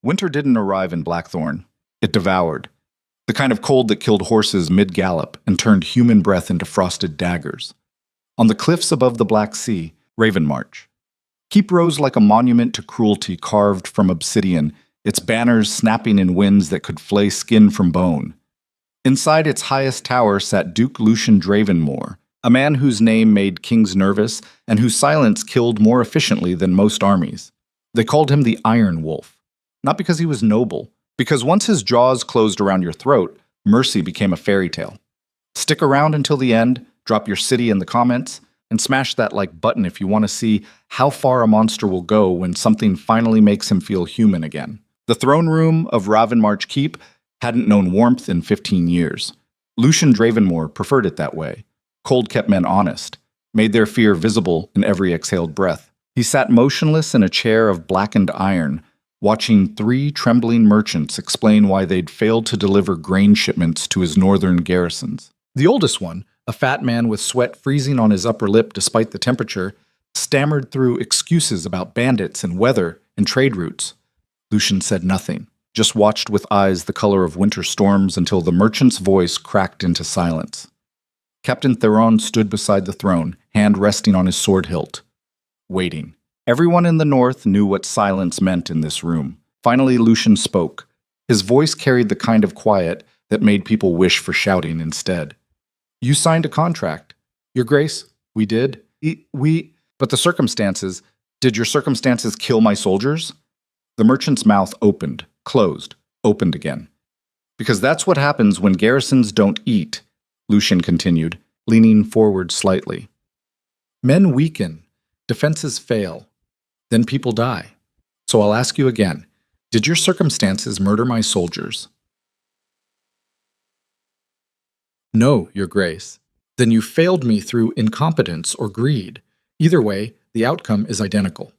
Winter didn't arrive in Blackthorn. It devoured. The kind of cold that killed horses mid-gallop and turned human breath into frosted daggers. On the cliffs above the Black Sea, Ravenmarch. Keep rose like a monument to cruelty carved from obsidian, its banners snapping in winds that could flay skin from bone. Inside its highest tower sat Duke Lucian Dravenmore, a man whose name made kings nervous and whose silence killed more efficiently than most armies. They called him the Iron Wolf, not because he was noble, because once his jaws closed around your throat, mercy became a fairy tale. Stick around until the end, drop your city in the comments, and smash that like button if you want to see how far a monster will go when something finally makes him feel human again. The throne room of Ravenmarch Keep hadn't known warmth in 15 years. Lucian Dravenmore preferred it that way. Cold kept men honest, made their fear visible in every exhaled breath. He sat motionless in a chair of blackened iron, watching 3 trembling merchants explain why they'd failed to deliver grain shipments to his northern garrisons. The oldest one, a fat man with sweat freezing on his upper lip despite the temperature, stammered through excuses about bandits and weather and trade routes. Lucian said nothing, just watched with eyes the color of winter storms until the merchant's voice cracked into silence. Captain Theron stood beside the throne, hand resting on his sword hilt, waiting. Everyone in the north knew what silence meant in this room. Finally, Lucian spoke. His voice carried the kind of quiet that made people wish for shouting instead. You signed a contract. Your Grace, we did. But the circumstances, did your circumstances kill my soldiers? The merchant's mouth opened, closed, opened again. Because that's what happens when garrisons don't eat, Lucian continued, leaning forward slightly. Men weaken, defenses fail, then people die. So I'll ask you again, did your circumstances murder my soldiers? No, Your Grace. Then you failed me through incompetence or greed. Either way, the outcome is identical.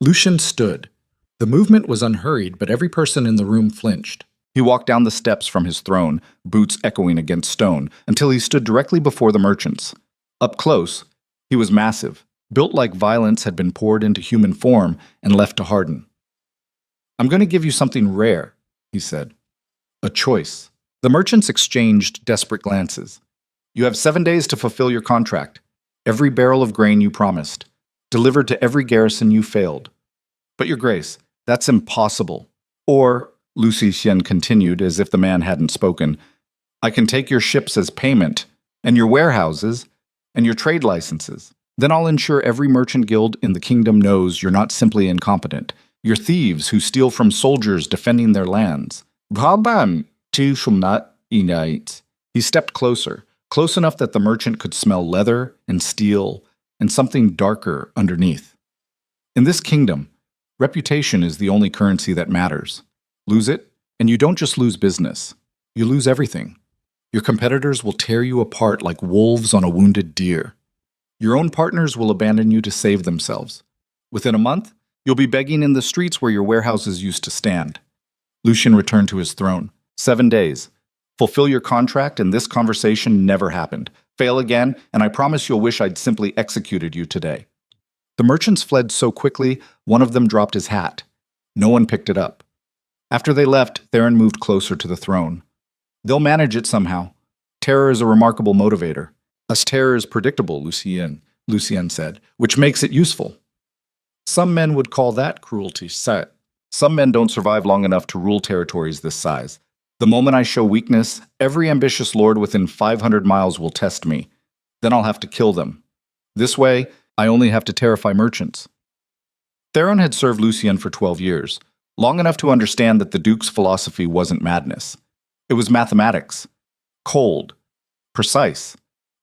Lucian stood. The movement was unhurried, but every person in the room flinched. He walked down the steps from his throne, boots echoing against stone, until he stood directly before the merchants. Up close, he was massive, built like violence had been poured into human form and left to harden. I'm going to give you something rare, he said. A choice. The merchants exchanged desperate glances. You have 7 days to fulfill your contract. Every barrel of grain you promised. Delivered to every garrison you failed. But Your Grace, that's impossible. Or, Lucien continued as if the man hadn't spoken, I can take your ships as payment, and your warehouses, and your trade licenses. Then I'll ensure every merchant guild in the kingdom knows you're not simply incompetent. You're thieves who steal from soldiers defending their lands. He stepped closer, close enough that the merchant could smell leather and steel and something darker underneath. In this kingdom, reputation is the only currency that matters. Lose it, and you don't just lose business. You lose everything. Your competitors will tear you apart like wolves on a wounded deer. Your own partners will abandon you to save themselves. Within a month, you'll be begging in the streets where your warehouses used to stand. Lucian returned to his throne. 7 days. Fulfill your contract, and this conversation never happened. Fail again, and I promise you'll wish I'd simply executed you today. The merchants fled so quickly, one of them dropped his hat. No one picked it up. After they left, Theron moved closer to the throne. They'll manage it somehow. Terror is a remarkable motivator. As terror is predictable, Lucien said, which makes it useful. Some men would call that cruelty. Some men don't survive long enough to rule territories this size. The moment I show weakness, every ambitious lord within 500 miles will test me. Then I'll have to kill them. This way, I only have to terrify merchants. Theron had served Lucien for 12 years, long enough to understand that the Duke's philosophy wasn't madness. It was mathematics. Cold. Precise.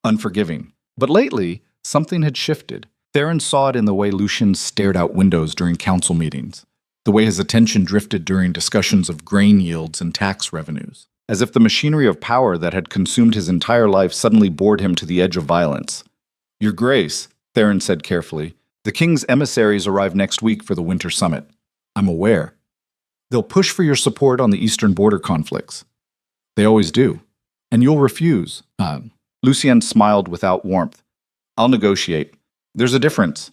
Unforgiving. But lately, something had shifted. Theron saw it in the way Lucian stared out windows during council meetings, the way his attention drifted during discussions of grain yields and tax revenues, as if the machinery of power that had consumed his entire life suddenly bored him to the edge of violence. Your Grace, Theron said carefully, the king's emissaries arrive next week for the winter summit. I'm aware. They'll push for your support on the eastern border conflicts. They always do. And you'll refuse. Lucien smiled without warmth. I'll negotiate. There's a difference.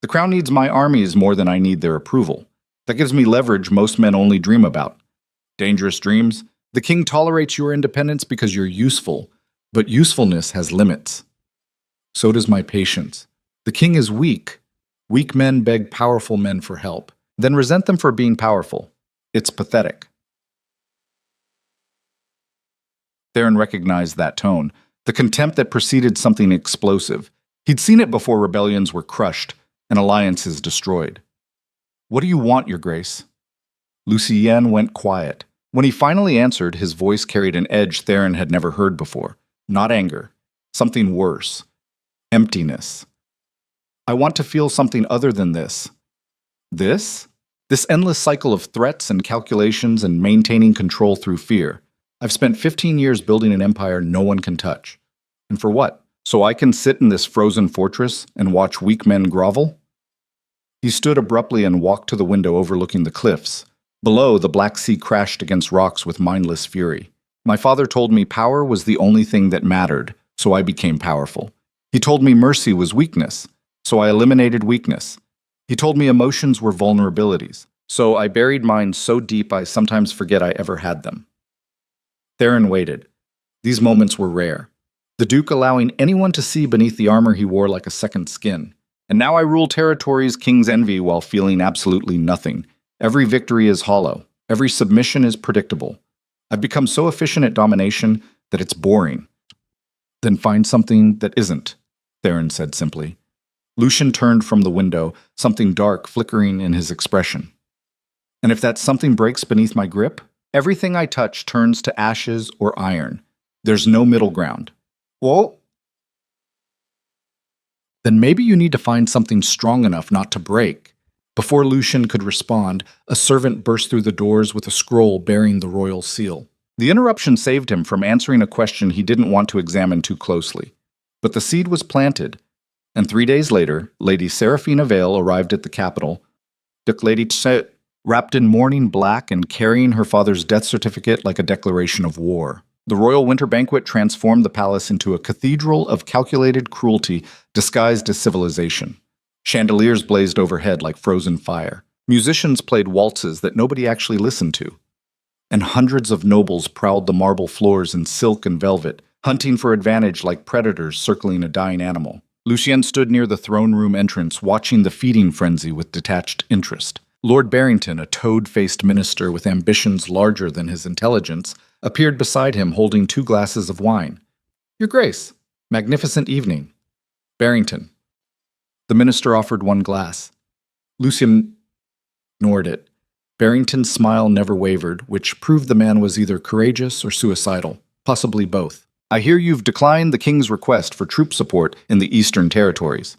The crown needs my armies more than I need their approval. That gives me leverage most men only dream about. Dangerous dreams. The king tolerates your independence because you're useful, but usefulness has limits. So does my patience. The king is weak. Weak men beg powerful men for help, then resent them for being powerful. It's pathetic. Theron recognized that tone, the contempt that preceded something explosive. He'd seen it before rebellions were crushed and alliances destroyed. What do you want, Your Grace? Lucien went quiet. When he finally answered, his voice carried an edge Theron had never heard before. Not anger. Something worse. Emptiness. I want to feel something other than this. This? This endless cycle of threats and calculations and maintaining control through fear. I've spent 15 years building an empire no one can touch. And for what? So I can sit in this frozen fortress and watch weak men grovel? He stood abruptly and walked to the window overlooking the cliffs. Below, the Black Sea crashed against rocks with mindless fury. My father told me power was the only thing that mattered, so I became powerful. He told me mercy was weakness, so I eliminated weakness. He told me emotions were vulnerabilities, so I buried mine so deep I sometimes forget I ever had them. Theron waited. These moments were rare. The Duke allowing anyone to see beneath the armor he wore like a second skin. And now I rule territories kings envy while feeling absolutely nothing. Every victory is hollow. Every submission is predictable. I've become so efficient at domination that it's boring. Then find something that isn't, Theron said simply. Lucien turned from the window, something dark flickering in his expression. And if that something breaks beneath my grip, everything I touch turns to ashes or iron. There's no middle ground. Well, then maybe you need to find something strong enough not to break. Before Lucien could respond, a servant burst through the doors with a scroll bearing the royal seal. The interruption saved him from answering a question he didn't want to examine too closely. But the seed was planted, and 3 days later, Lady Seraphina Vale arrived at the capital. Lady Tse, wrapped in mourning black and carrying her father's death certificate like a declaration of war. The royal winter banquet transformed the palace into a cathedral of calculated cruelty disguised as civilization. Chandeliers blazed overhead like frozen fire. Musicians played waltzes that nobody actually listened to. And hundreds of nobles prowled the marble floors in silk and velvet, hunting for advantage like predators circling a dying animal. Lucien stood near the throne room entrance, watching the feeding frenzy with detached interest. Lord Barrington, a toad-faced minister with ambitions larger than his intelligence, appeared beside him holding 2 glasses of wine. Your Grace, magnificent evening. Barrington. The minister offered 1 glass. Lucien ignored it. Barrington's smile never wavered, which proved the man was either courageous or suicidal, possibly both. I hear you've declined the king's request for troop support in the Eastern Territories.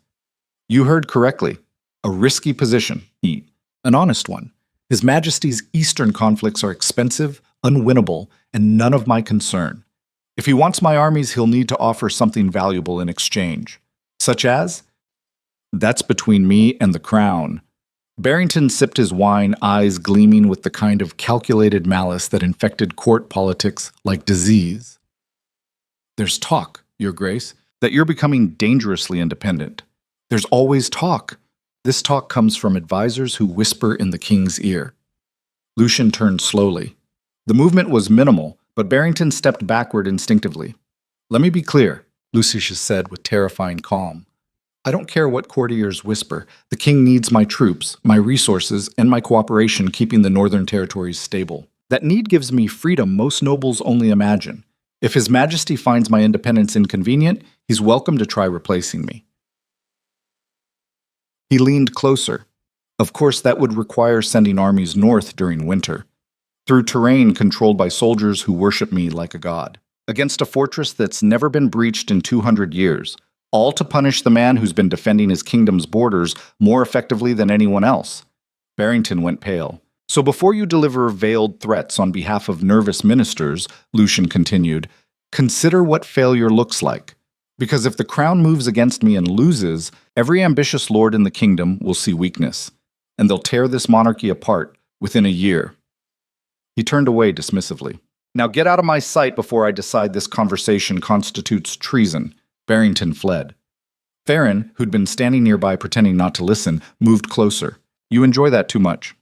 You heard correctly. A risky position, an honest one. His Majesty's Eastern conflicts are expensive, unwinnable, and none of my concern. If he wants my armies, he'll need to offer something valuable in exchange. Such as? That's between me and the crown. Barrington sipped his wine, eyes gleaming with the kind of calculated malice that infected court politics like disease. There's talk, Your Grace, that you're becoming dangerously independent. There's always talk. This talk comes from advisors who whisper in the king's ear. Lucien turned slowly. The movement was minimal, but Barrington stepped backward instinctively. Let me be clear, Lucius said with terrifying calm. I don't care what courtiers whisper. The king needs my troops, my resources, and my cooperation keeping the Northern Territories stable. That need gives me freedom most nobles only imagine. If His Majesty finds my independence inconvenient, he's welcome to try replacing me. He leaned closer. Of course, that would require sending armies north during winter, through terrain controlled by soldiers who worship me like a god, against a fortress that's never been breached in 200 years, all to punish the man who's been defending his kingdom's borders more effectively than anyone else. Barrington went pale. So before you deliver veiled threats on behalf of nervous ministers, Lucien continued, consider what failure looks like. Because if the crown moves against me and loses, every ambitious lord in the kingdom will see weakness, and they'll tear this monarchy apart within a year. He turned away dismissively. Now get out of my sight before I decide this conversation constitutes treason. Barrington fled. Theron, who'd been standing nearby pretending not to listen, moved closer. You enjoy that too much.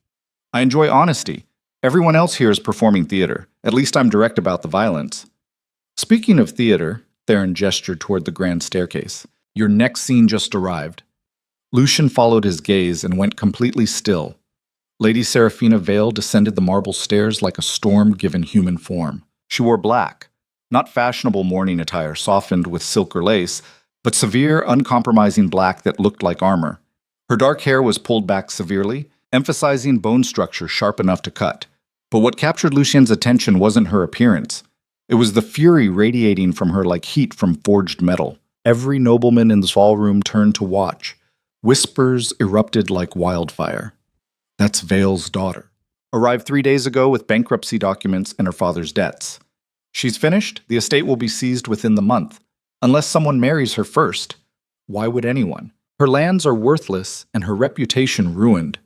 I enjoy honesty. Everyone else here is performing theater. At least I'm direct about the violence. Speaking of theater, Theron gestured toward the grand staircase. Your next scene just arrived. Lucian followed his gaze and went completely still. Lady Seraphina Vale descended the marble stairs like a storm given human form. She wore black, not fashionable mourning attire softened with silk or lace, but severe, uncompromising black that looked like armor. Her dark hair was pulled back severely, emphasizing bone structure sharp enough to cut. But what captured Lucian's attention wasn't her appearance. It was the fury radiating from her like heat from forged metal. Every nobleman in the ballroom turned to watch. Whispers erupted like wildfire. That's Vale's daughter. Arrived 3 days ago with bankruptcy documents and her father's debts. She's finished. The estate will be seized within the month. Unless someone marries her first. Why would anyone? Her lands are worthless and her reputation ruined.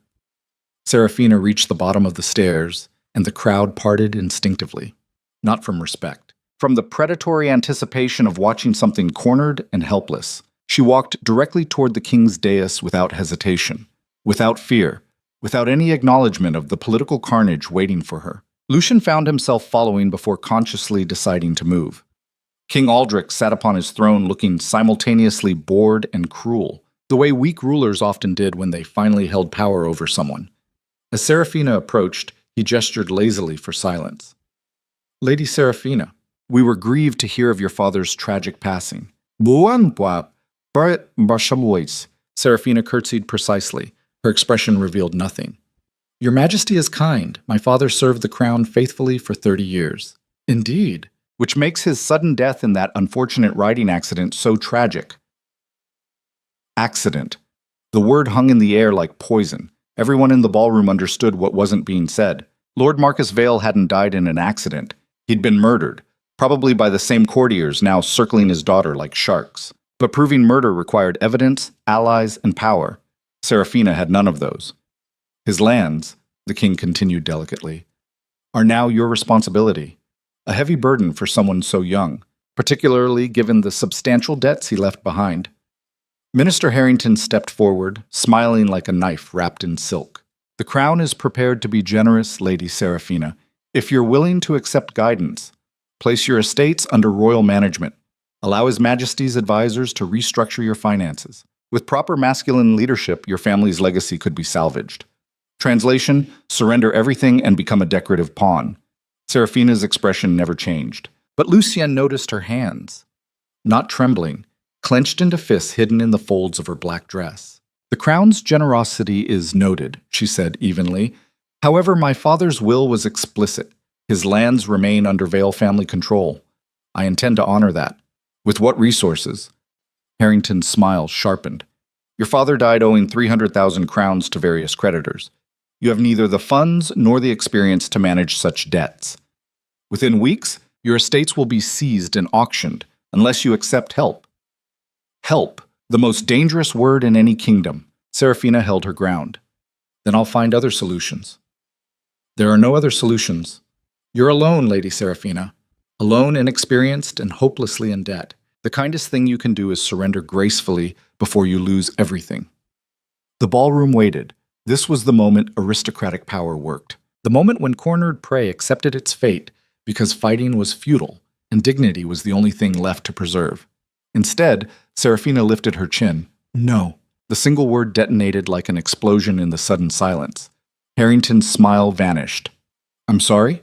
Seraphina reached the bottom of the stairs, and the crowd parted instinctively. Not from respect. From the predatory anticipation of watching something cornered and helpless. She walked directly toward the king's dais without hesitation, without fear, without any acknowledgement of the political carnage waiting for her. Lucian found himself following before consciously deciding to move. King Aldrich sat upon his throne looking simultaneously bored and cruel, the way weak rulers often did when they finally held power over someone. As Seraphina approached, he gestured lazily for silence. Lady Seraphina, we were grieved to hear of your father's tragic passing. Seraphina curtsied precisely. Her expression revealed nothing. Your Majesty is kind. My father served the crown faithfully for 30 years. Indeed. Which makes his sudden death in that unfortunate riding accident so tragic. Accident. The word hung in the air like poison. Everyone in the ballroom understood what wasn't being said. Lord Marcus Vale hadn't died in an accident. He'd been murdered, probably by the same courtiers now circling his daughter like sharks. But proving murder required evidence, allies, and power. Seraphina had none of those. His lands, the king continued delicately, are now your responsibility. A heavy burden for someone so young, particularly given the substantial debts he left behind. Minister Harrington stepped forward, smiling like a knife wrapped in silk. The crown is prepared to be generous, Lady Seraphina. If you're willing to accept guidance, place your estates under royal management. Allow His Majesty's advisors to restructure your finances. With proper masculine leadership, your family's legacy could be salvaged. Translation, surrender everything and become a decorative pawn. Seraphina's expression never changed, but Lucian noticed her hands. Not trembling, clenched into fists hidden in the folds of her black dress. The crown's generosity is noted, she said evenly. However, my father's will was explicit. His lands remain under Vale family control. I intend to honor that. With what resources? Harrington's smile sharpened. Your father died owing 300,000 crowns to various creditors. You have neither the funds nor the experience to manage such debts. Within weeks, your estates will be seized and auctioned, unless you accept help. Help, the most dangerous word in any kingdom. Seraphina held her ground. Then I'll find other solutions. There are no other solutions. You're alone, Lady Seraphina. Alone, inexperienced, and hopelessly in debt. The kindest thing you can do is surrender gracefully before you lose everything. The ballroom waited. This was the moment aristocratic power worked. The moment when cornered prey accepted its fate because fighting was futile and dignity was the only thing left to preserve. Instead, Seraphina lifted her chin. No. The single word detonated like an explosion in the sudden silence. Harrington's smile vanished. I'm sorry?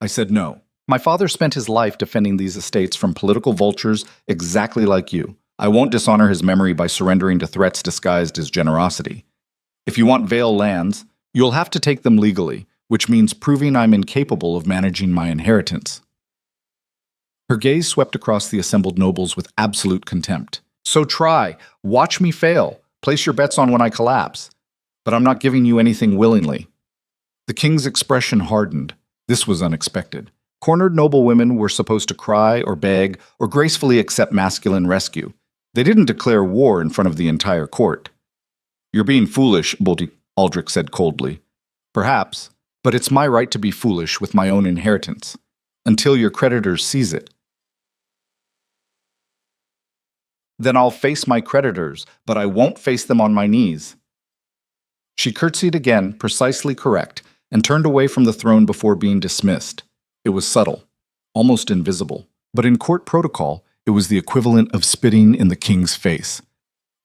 I said no. My father spent his life defending these estates from political vultures exactly like you. I won't dishonor his memory by surrendering to threats disguised as generosity. If you want Vale lands, you'll have to take them legally, which means proving I'm incapable of managing my inheritance. Her gaze swept across the assembled nobles with absolute contempt. So try. Watch me fail. Place your bets on when I collapse. But I'm not giving you anything willingly. The king's expression hardened. This was unexpected. Cornered noblewomen were supposed to cry or beg or gracefully accept masculine rescue. They didn't declare war in front of the entire court. You're being foolish, Aldrich said coldly. Perhaps, but it's my right to be foolish with my own inheritance, until your creditors seize it. Then I'll face my creditors, but I won't face them on my knees. She curtsied again, precisely correct, and turned away from the throne before being dismissed. It was subtle, almost invisible, but in court protocol, it was the equivalent of spitting in the king's face.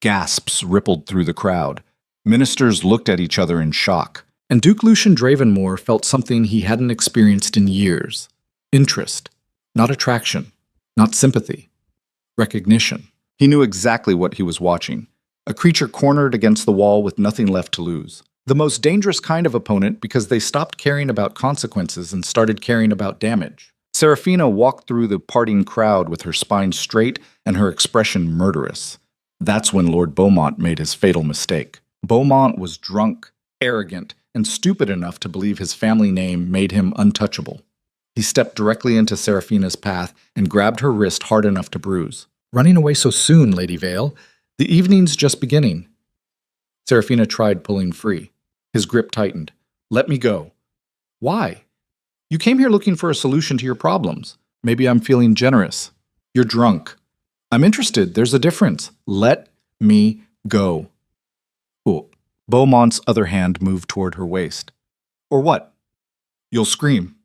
Gasps rippled through the crowd. Ministers looked at each other in shock, and Duke Lucian Dravenmore felt something he hadn't experienced in years. Interest, not attraction, not sympathy. Recognition. He knew exactly what he was watching. A creature cornered against the wall with nothing left to lose. The most dangerous kind of opponent because they stopped caring about consequences and started caring about damage. Serafina walked through the parting crowd with her spine straight and her expression murderous. That's when Lord Beaumont made his fatal mistake. Beaumont was drunk, arrogant, and stupid enough to believe his family name made him untouchable. He stepped directly into Serafina's path and grabbed her wrist hard enough to bruise. "Running away so soon, Lady Vale. The evening's just beginning." Serafina tried pulling free. His grip tightened. "Let me go." "Why? You came here looking for a solution to your problems. Maybe I'm feeling generous. You're drunk. I'm interested. There's a difference. Let me go." Oh. Beaumont's other hand moved toward her waist. "Or what? You'll scream.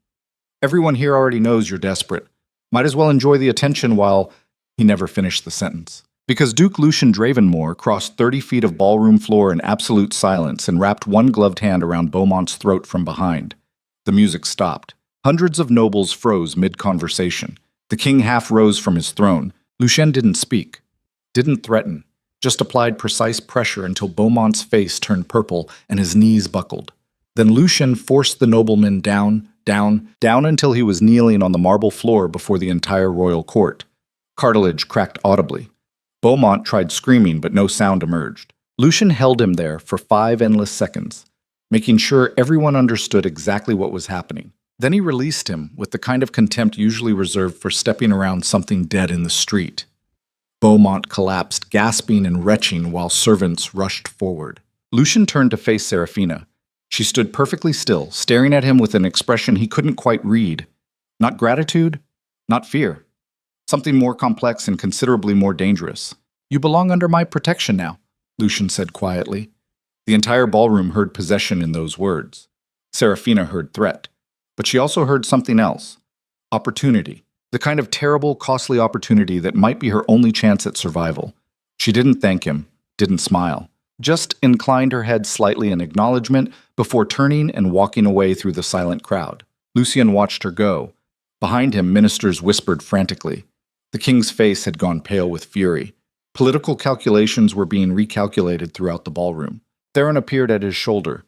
Everyone here already knows you're desperate. Might as well enjoy the attention while—" He never finished the sentence. Because Duke Lucian Dravenmore crossed 30 feet of ballroom floor in absolute silence and wrapped one gloved hand around Beaumont's throat from behind. The music stopped. Hundreds of nobles froze mid-conversation. The king half rose from his throne. Lucien didn't speak, didn't threaten, just applied precise pressure until Beaumont's face turned purple and his knees buckled. Then Lucien forced the nobleman down until he was kneeling on the marble floor before the entire royal court. Cartilage cracked audibly. Beaumont tried screaming, but no sound emerged. Lucien held him there for 5 endless seconds, making sure everyone understood exactly what was happening. Then he released him with the kind of contempt usually reserved for stepping around something dead in the street. Beaumont collapsed, gasping and retching while servants rushed forward. Lucien turned to face Serafina. She stood perfectly still, staring at him with an expression he couldn't quite read. Not gratitude, not fear. Something more complex and considerably more dangerous. "You belong under my protection now," Lucien said quietly. The entire ballroom heard possession in those words. Serafina heard threat. But she also heard something else. Opportunity. The kind of terrible, costly opportunity that might be her only chance at survival. She didn't thank him, didn't smile. Just inclined her head slightly in acknowledgement before turning and walking away through the silent crowd. Lucien watched her go. Behind him, ministers whispered frantically. The king's face had gone pale with fury. Political calculations were being recalculated throughout the ballroom. Theron appeared at his shoulder.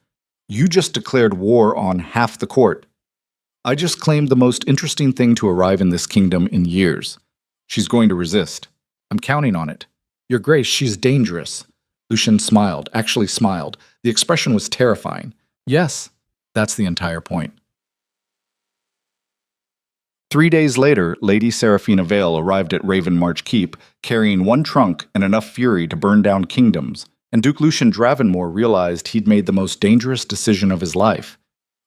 "You just declared war on half the court." "I just claimed the most interesting thing to arrive in this kingdom in years. She's going to resist. I'm counting on it." "Your Grace, she's dangerous." Lucien smiled, actually smiled. The expression was terrifying. "Yes, that's the entire point." 3 days later, Lady Serafina Vale arrived at Ravenmarch Keep, carrying one trunk and enough fury to burn down kingdoms, and Duke Lucian Dravenmore realized he'd made the most dangerous decision of his life.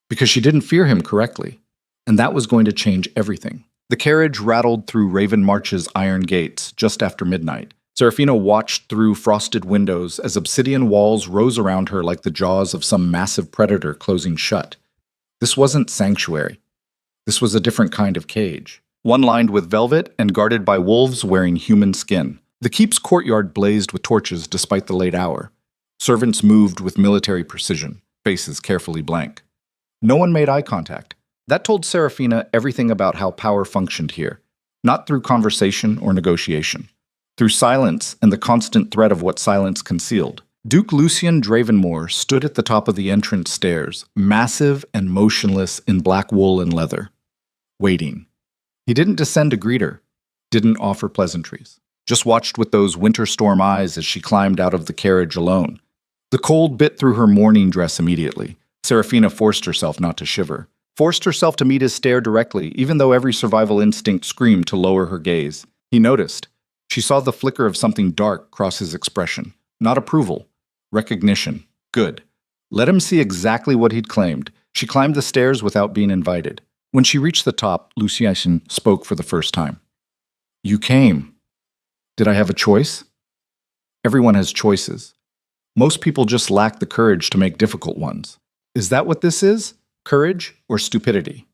Because she didn't fear him correctly, and that was going to change everything. The carriage rattled through Ravenmarch's iron gates just after midnight. Serafina watched through frosted windows as obsidian walls rose around her like the jaws of some massive predator closing shut. This wasn't sanctuary. This was a different kind of cage. One lined with velvet and guarded by wolves wearing human skin. The keep's courtyard blazed with torches despite the late hour. Servants moved with military precision, faces carefully blank. No one made eye contact. That told Serafina everything about how power functioned here, not through conversation or negotiation. Through silence and the constant threat of what silence concealed. Duke Lucian Dravenmore stood at the top of the entrance stairs, massive and motionless in black wool and leather, waiting. He didn't descend to greet her, didn't offer pleasantries, just watched with those winter storm eyes as she climbed out of the carriage alone. The cold bit through her mourning dress immediately. Serafina forced herself not to shiver, forced herself to meet his stare directly, even though every survival instinct screamed to lower her gaze. He noticed. She saw the flicker of something dark cross his expression. Not approval. Recognition. Good. Let him see exactly what he'd claimed. She climbed the stairs without being invited. When she reached the top, Lucien spoke for the first time. "You came. Did I have a choice?" Everyone has choices. Most people just lack the courage to make difficult ones. Is that what this is? Courage or stupidity?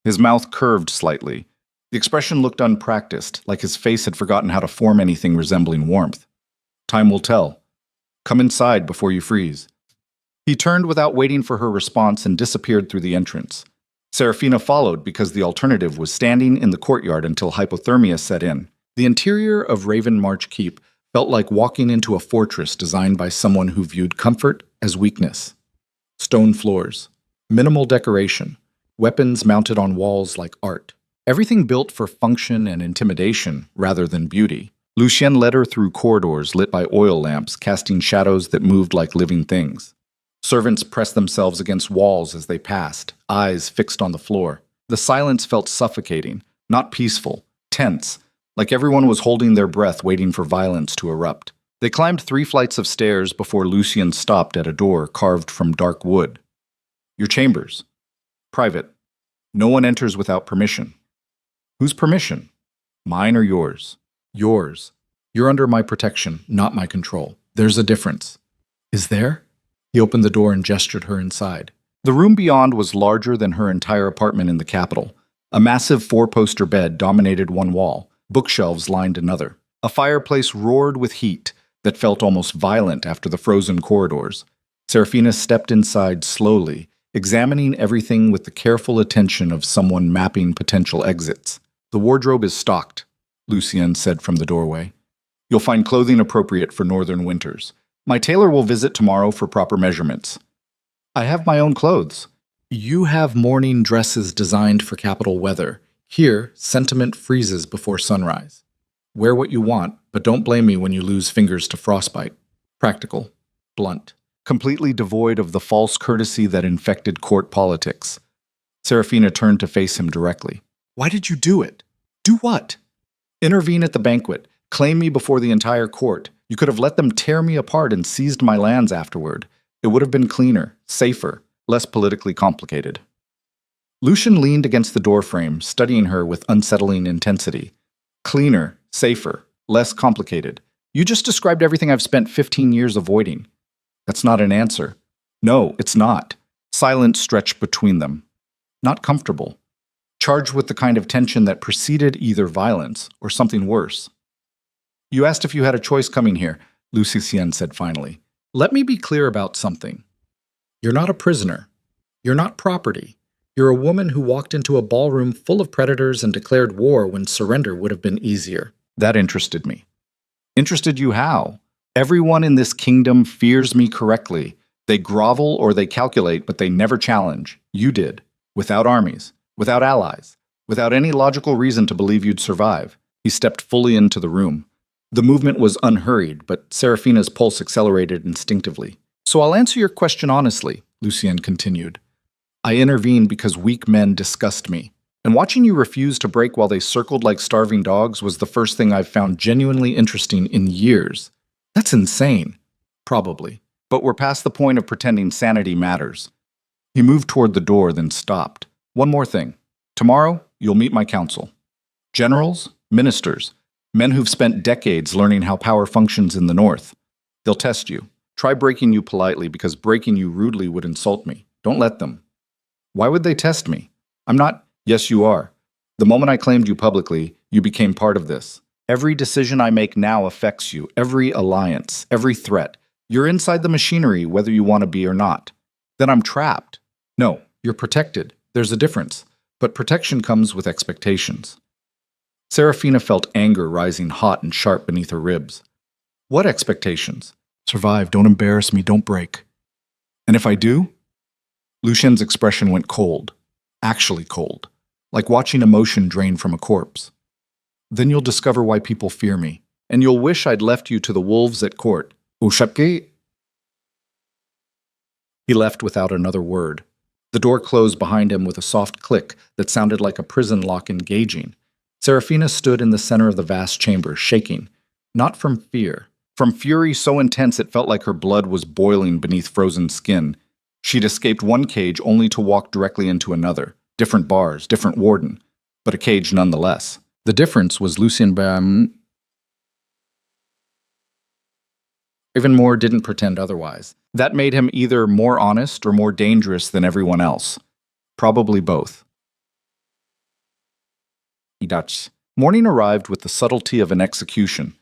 His mouth curved slightly. The expression looked unpracticed, like his face had forgotten how to form anything resembling warmth. Time will tell. Come inside before you freeze. He turned without waiting for her response and disappeared through the entrance. Serafina followed because the alternative was standing in the courtyard until hypothermia set in. The interior of Raven March Keep felt like walking into a fortress designed by someone who viewed comfort as weakness. Stone floors, minimal decoration, weapons mounted on walls like art. Everything built for function and intimidation rather than beauty. Lucien led her through corridors lit by oil lamps, casting shadows that moved like living things. Servants pressed themselves against walls as they passed, eyes fixed on the floor. The silence felt suffocating, not peaceful, tense, like everyone was holding their breath waiting for violence to erupt. They climbed 3 flights of stairs before Lucien stopped at a door carved from dark wood. Your chambers. Private. No one enters without permission. Whose permission? Mine or yours? Yours. You're under my protection, not my control. There's a difference. Is there? He opened the door and gestured her inside. The room beyond was larger than her entire apartment in the capital. A massive 4-poster bed dominated one wall. Bookshelves lined another. A fireplace roared with heat that felt almost violent after the frozen corridors. Serafina stepped inside slowly, examining everything with the careful attention of someone mapping potential exits. The wardrobe is stocked, Lucien said from the doorway. You'll find clothing appropriate for northern winters. My tailor will visit tomorrow for proper measurements. I have my own clothes. You have morning dresses designed for capital weather. Here, sentiment freezes before sunrise. Wear what you want, but don't blame me when you lose fingers to frostbite. Practical, blunt, completely devoid of the false courtesy that infected court politics. Serafina turned to face him directly. Why did you do it? Do what? Intervene at the banquet. Claim me before the entire court. You could have let them tear me apart and seized my lands afterward. It would have been cleaner, safer, less politically complicated. Lucien leaned against the doorframe, studying her with unsettling intensity. Cleaner, safer, less complicated. You just described everything I've spent 15 years avoiding. That's not an answer. No, it's not. Silence stretched between them. Not comfortable. Charged with the kind of tension that preceded either violence or something worse. You asked if you had a choice coming here, Lucien said finally. Let me be clear about something. You're not a prisoner. You're not property. You're a woman who walked into a ballroom full of predators and declared war when surrender would have been easier. That interested me. Interested you how? Everyone in this kingdom fears me correctly. They grovel or they calculate, but they never challenge. You did. Without armies. Without allies. Without any logical reason to believe you'd survive. He stepped fully into the room. The movement was unhurried, but Serafina's pulse accelerated instinctively. So I'll answer your question honestly, Lucien continued. I intervened because weak men disgust me. And watching you refuse to break while they circled like starving dogs was the first thing I've found genuinely interesting in years. That's insane. Probably. But we're past the point of pretending sanity matters. He moved toward the door, then stopped. One more thing. Tomorrow, you'll meet my council. Generals, ministers, men who've spent decades learning how power functions in the North. They'll test you. Try breaking you politely because breaking you rudely would insult me. Don't let them. Why would they test me? I'm not. Yes, you are. The moment I claimed you publicly, you became part of this. Every decision I make now affects you, every alliance, every threat. You're inside the machinery whether you want to be or not. Then I'm trapped. No, you're protected. There's a difference. But protection comes with expectations. Serafina felt anger rising hot and sharp beneath her ribs. What expectations? Survive, don't embarrass me, don't break. And if I do? Lucien's expression went cold. Actually cold. Like watching emotion drain from a corpse. Then you'll discover why people fear me. And you'll wish I'd left you to the wolves at court. Ushapke? He left without another word. The door closed behind him with a soft click that sounded like a prison lock engaging. Serafina stood in the center of the vast chamber, shaking. Not from fear. From fury so intense it felt like her blood was boiling beneath frozen skin. She'd escaped one cage only to walk directly into another. Different bars, different warden, but a cage nonetheless. The difference was Lucien Bam. Ravenmore didn't pretend otherwise. That made him either more honest or more dangerous than everyone else. Probably both. Morning arrived with the subtlety of an execution.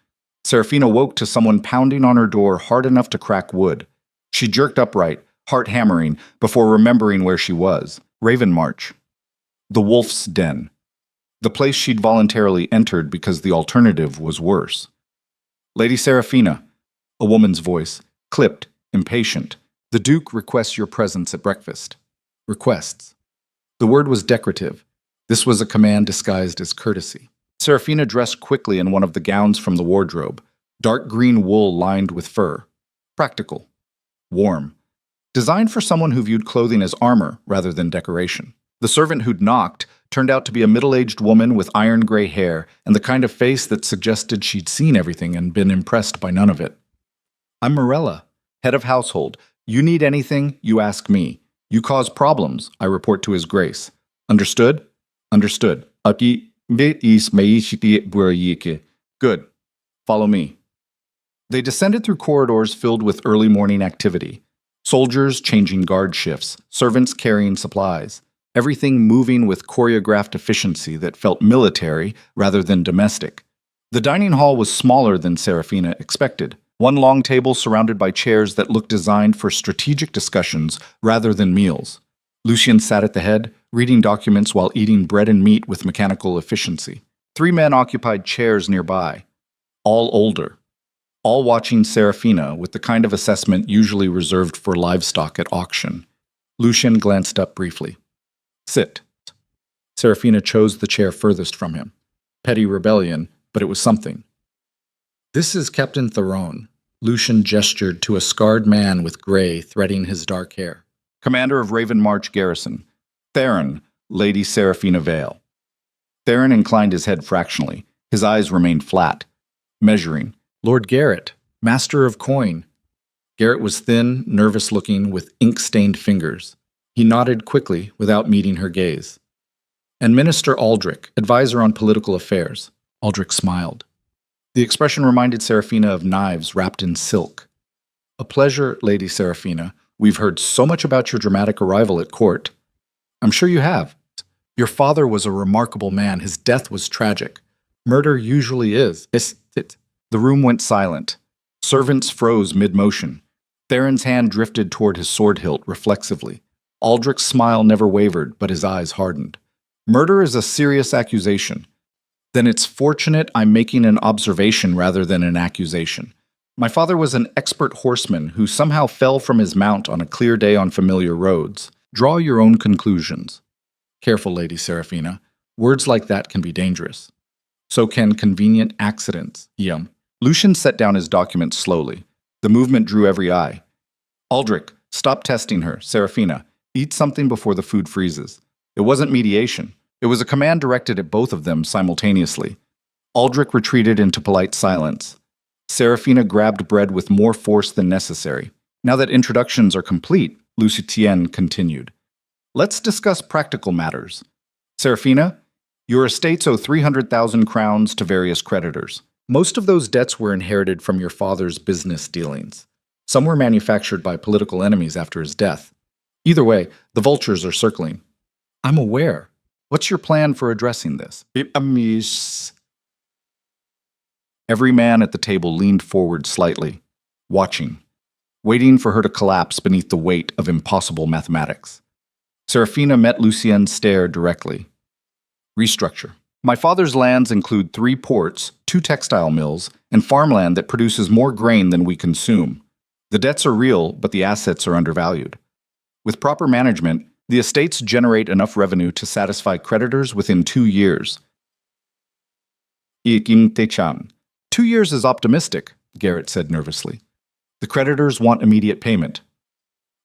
Serafina woke to someone pounding on her door hard enough to crack wood. She jerked upright, heart hammering, before remembering where she was. Ravenmarch. The Wolf's Den. The place she'd voluntarily entered because the alternative was worse. Lady Serafina, a woman's voice, clipped, impatient. The Duke requests your presence at breakfast. Requests. The word was decorative. This was a command disguised as courtesy. Serafina dressed quickly in one of the gowns from the wardrobe, dark green wool lined with fur. Practical. Warm. Designed for someone who viewed clothing as armor rather than decoration. The servant who'd knocked turned out to be a middle-aged woman with iron gray hair and the kind of face that suggested she'd seen everything and been impressed by none of it. I'm Morella, head of household. You need anything, you ask me. You cause problems, I report to His Grace. Understood? Understood. Good. Follow me. They descended through corridors filled with early morning activity. Soldiers changing guard shifts, servants carrying supplies. Everything moving with choreographed efficiency that felt military rather than domestic. The dining hall was smaller than Serafina expected. One long table surrounded by chairs that looked designed for strategic discussions rather than meals. Lucien sat at the head, reading documents while eating bread and meat with mechanical efficiency. 3 men occupied chairs nearby, all older, all watching Serafina with the kind of assessment usually reserved for livestock at auction. Lucien glanced up briefly. Sit. Serafina chose the chair furthest from him. Petty rebellion, but it was something. This is Captain Theron. Lucien gestured to a scarred man with gray threading his dark hair. Commander of Ravenmarch Garrison. Theron, Lady Serafina Vale. Theron inclined his head fractionally. His eyes remained flat, measuring. Lord Garrett, master of coin. Garrett was thin, nervous-looking, with ink-stained fingers. He nodded quickly without meeting her gaze. And Minister Aldrich, advisor on political affairs. Aldrich smiled. The expression reminded Serafina of knives wrapped in silk. A pleasure, Lady Serafina. We've heard so much about your dramatic arrival at court. I'm sure you have. Your father was a remarkable man. His death was tragic. Murder usually is. The room went silent. Servants froze mid-motion. Theron's hand drifted toward his sword hilt reflexively. Aldrich's smile never wavered, but his eyes hardened. Murder is a serious accusation. Then it's fortunate I'm making an observation rather than an accusation. My father was an expert horseman who somehow fell from his mount on a clear day on familiar roads. Draw your own conclusions. Careful, Lady Serafina. Words like that can be dangerous. So can convenient accidents. Lucien set down his document slowly. The movement drew every eye. Aldrich, stop testing her. Serafina, eat something before the food freezes. It wasn't mediation. It was a command directed at both of them simultaneously. Aldrich retreated into polite silence. Serafina grabbed bread with more force than necessary. Now that introductions are complete, Lucien continued. Let's discuss practical matters. Serafina, your estates owe 300,000 crowns to various creditors. Most of those debts were inherited from your father's business dealings. Some were manufactured by political enemies after his death. Either way, the vultures are circling. I'm aware. What's your plan for addressing this? Every man at the table leaned forward slightly, watching, waiting for her to collapse beneath the weight of impossible mathematics. Serafina met Lucien's stare directly. Restructure. My father's lands include 3 ports, 2 textile mills, and farmland that produces more grain than we consume. The debts are real, but the assets are undervalued. With proper management, the estates generate enough revenue to satisfy creditors within 2 years. 2 years is optimistic, Garrett said nervously. The creditors want immediate payment.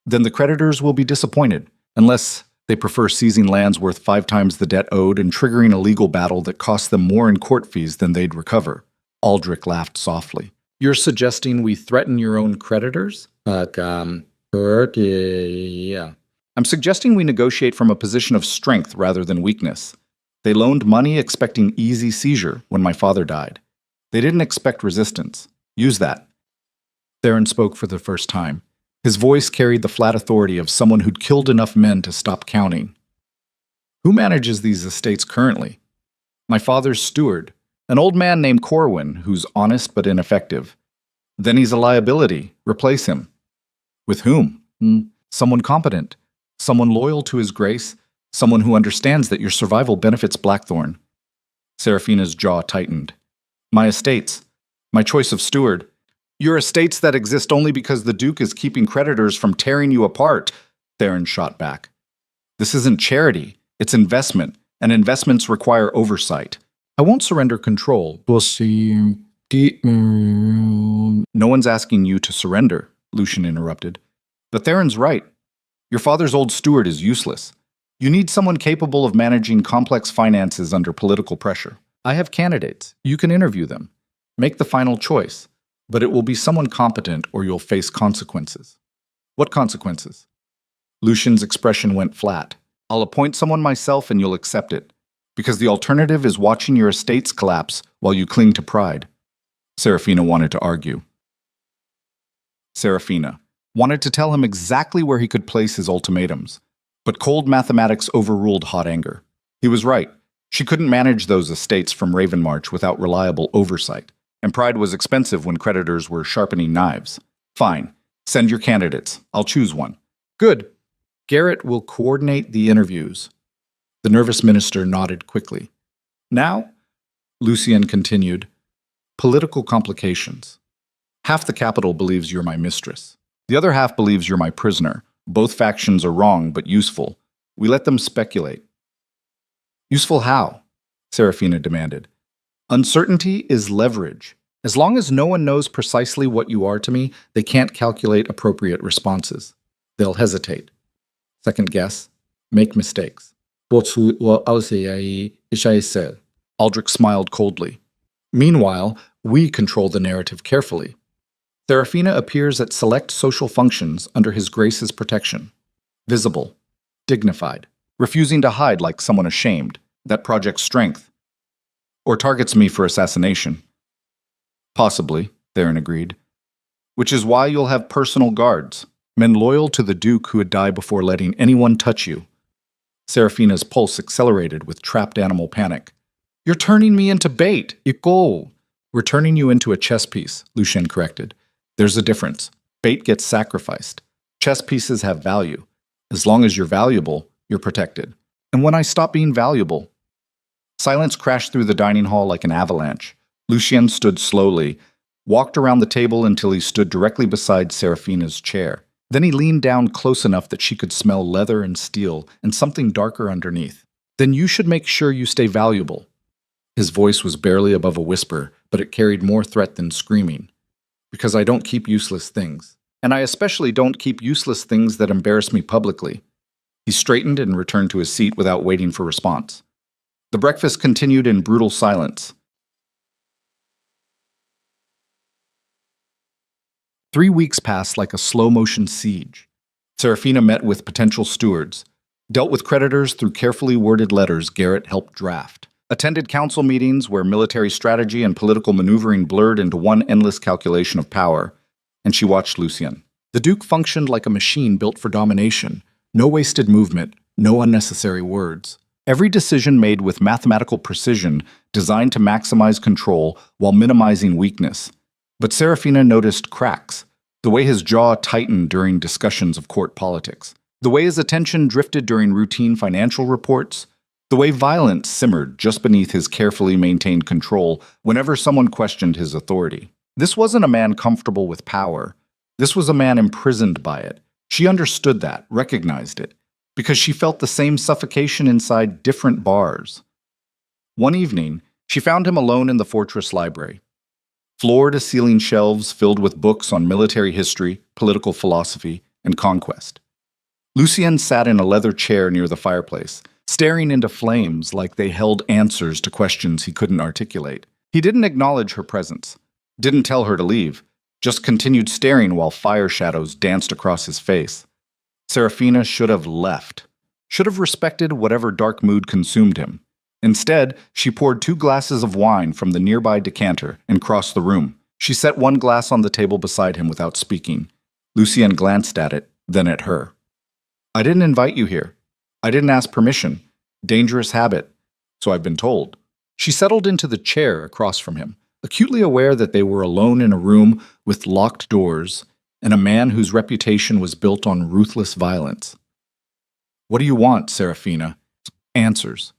Then the creditors will be disappointed, unless they prefer seizing lands worth 5 times the debt owed and triggering a legal battle that costs them more in court fees than they'd recover. Aldrich laughed softly. You're suggesting we threaten your own creditors? I'm suggesting we negotiate from a position of strength rather than weakness. They loaned money expecting easy seizure when my father died. They didn't expect resistance. Use that. Theron spoke for the first time. His voice carried the flat authority of someone who'd killed enough men to stop counting. Who manages these estates currently? My father's steward, an old man named Corwin, who's honest but ineffective. Then he's a liability. Replace him. With whom? Someone competent. Someone loyal to his grace. Someone who understands that your survival benefits Blackthorn. Seraphina's jaw tightened. My estates. My choice of steward. Your estates that exist only because the Duke is keeping creditors from tearing you apart, Theron shot back. This isn't charity. It's investment, and investments require oversight. I won't surrender control. No one's asking you to surrender, Lucian interrupted. But Theron's right. Your father's old steward is useless. You need someone capable of managing complex finances under political pressure. I have candidates. You can interview them. Make the final choice. But it will be someone competent or you'll face consequences. What consequences? Lucian's expression went flat. I'll appoint someone myself and you'll accept it. Because the alternative is watching your estates collapse while you cling to pride. Seraphina wanted to argue. Seraphina wanted to tell him exactly where he could place his ultimatums. But cold mathematics overruled hot anger. He was right. She couldn't manage those estates from Ravenmarch without reliable oversight. And pride was expensive when creditors were sharpening knives. Fine. Send your candidates. I'll choose one. Good. Garrett will coordinate the interviews. The nervous minister nodded quickly. Now, Lucian continued, political complications. Half the capital believes you're my mistress. The other half believes you're my prisoner. Both factions are wrong, but useful. We let them speculate. Useful how? Seraphina demanded. Uncertainty is leverage. As long as no one knows precisely what you are to me, they can't calculate appropriate responses. They'll hesitate. Second guess, make mistakes. Aldrich smiled coldly. Meanwhile, we control the narrative carefully. Seraphina appears at select social functions under His Grace's protection. Visible, dignified, refusing to hide like someone ashamed, that projects strength. Or targets me for assassination. Possibly, Theron agreed. Which is why you'll have personal guards, men loyal to the Duke who would die before letting anyone touch you. Seraphina's pulse accelerated with trapped animal panic. You're turning me into bait. Iko. We're turning you into a chess piece, Lucian corrected. There's a difference. Bait gets sacrificed. Chess pieces have value. As long as you're valuable, you're protected. And when I stop being valuable... Silence crashed through the dining hall like an avalanche. Lucian stood slowly, walked around the table until he stood directly beside Seraphina's chair. Then he leaned down close enough that she could smell leather and steel and something darker underneath. Then you should make sure you stay valuable. His voice was barely above a whisper, but it carried more threat than screaming. Because I don't keep useless things. And I especially don't keep useless things that embarrass me publicly. He straightened and returned to his seat without waiting for response. The breakfast continued in brutal silence. 3 weeks passed like a slow-motion siege. Seraphina met with potential stewards, dealt with creditors through carefully worded letters Garrett helped draft, attended council meetings where military strategy and political maneuvering blurred into one endless calculation of power, and she watched Lucian. The Duke functioned like a machine built for domination. No wasted movement, no unnecessary words. Every decision made with mathematical precision designed to maximize control while minimizing weakness. But Seraphina noticed cracks, the way his jaw tightened during discussions of court politics, the way his attention drifted during routine financial reports, the way violence simmered just beneath his carefully maintained control whenever someone questioned his authority. This wasn't a man comfortable with power. This was a man imprisoned by it. She understood that, recognized it, because she felt the same suffocation inside different bars. One evening, she found him alone in the fortress library. Floor-to-ceiling shelves filled with books on military history, political philosophy, and conquest. Lucian sat in a leather chair near the fireplace, staring into flames like they held answers to questions he couldn't articulate. He didn't acknowledge her presence, didn't tell her to leave, just continued staring while fire shadows danced across his face. Seraphina should have left, should have respected whatever dark mood consumed him. Instead, she poured 2 glasses of wine from the nearby decanter and crossed the room, She set one glass on the table beside him without speaking. Lucien glanced at it, then at her. I didn't invite you here. I didn't ask permission. Dangerous habit, so I've been told. She settled into the chair across from him, acutely aware that they were alone in a room with locked doors and a man whose reputation was built on ruthless violence. What do you want, Serafina? Answers.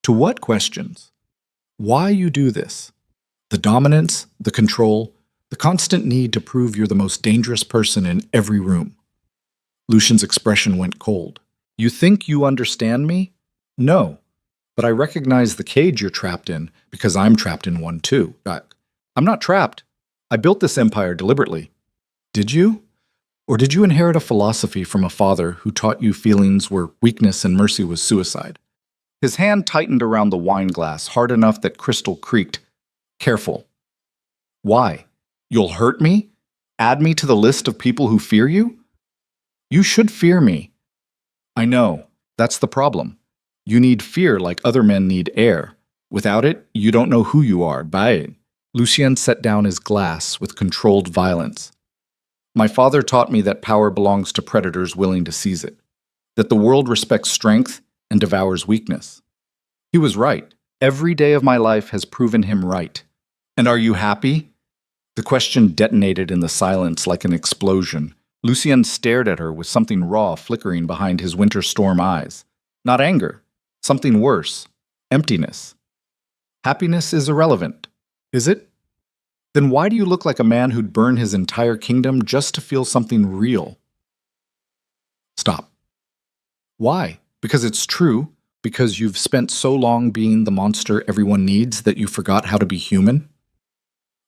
To what questions? Why you do this? The dominance, the control, the constant need to prove you're the most dangerous person in every room. Lucien's expression went cold. You think you understand me? No. But I recognize the cage you're trapped in because I'm trapped in one too. I'm not trapped. I built this empire deliberately. Did you? Or did you inherit a philosophy from a father who taught you feelings were weakness and mercy was suicide? His hand tightened around the wine glass hard enough that crystal creaked. Careful. Why? You'll hurt me? Add me to the list of people who fear you? You should fear me. I know. That's the problem. You need fear like other men need air. Without it, you don't know who you are. Bye. Lucien set down his glass with controlled violence. My father taught me that power belongs to predators willing to seize it, that the world respects strength and devours weakness. He was right. Every day of my life has proven him right. And are you happy? The question detonated in the silence like an explosion. Lucien stared at her with something raw flickering behind his winter storm eyes. Not anger. Something worse. Emptiness. Happiness is irrelevant. Is it? Then why do you look like a man who'd burn his entire kingdom just to feel something real? Stop. Why? Because it's true? Because you've spent so long being the monster everyone needs that you forgot how to be human?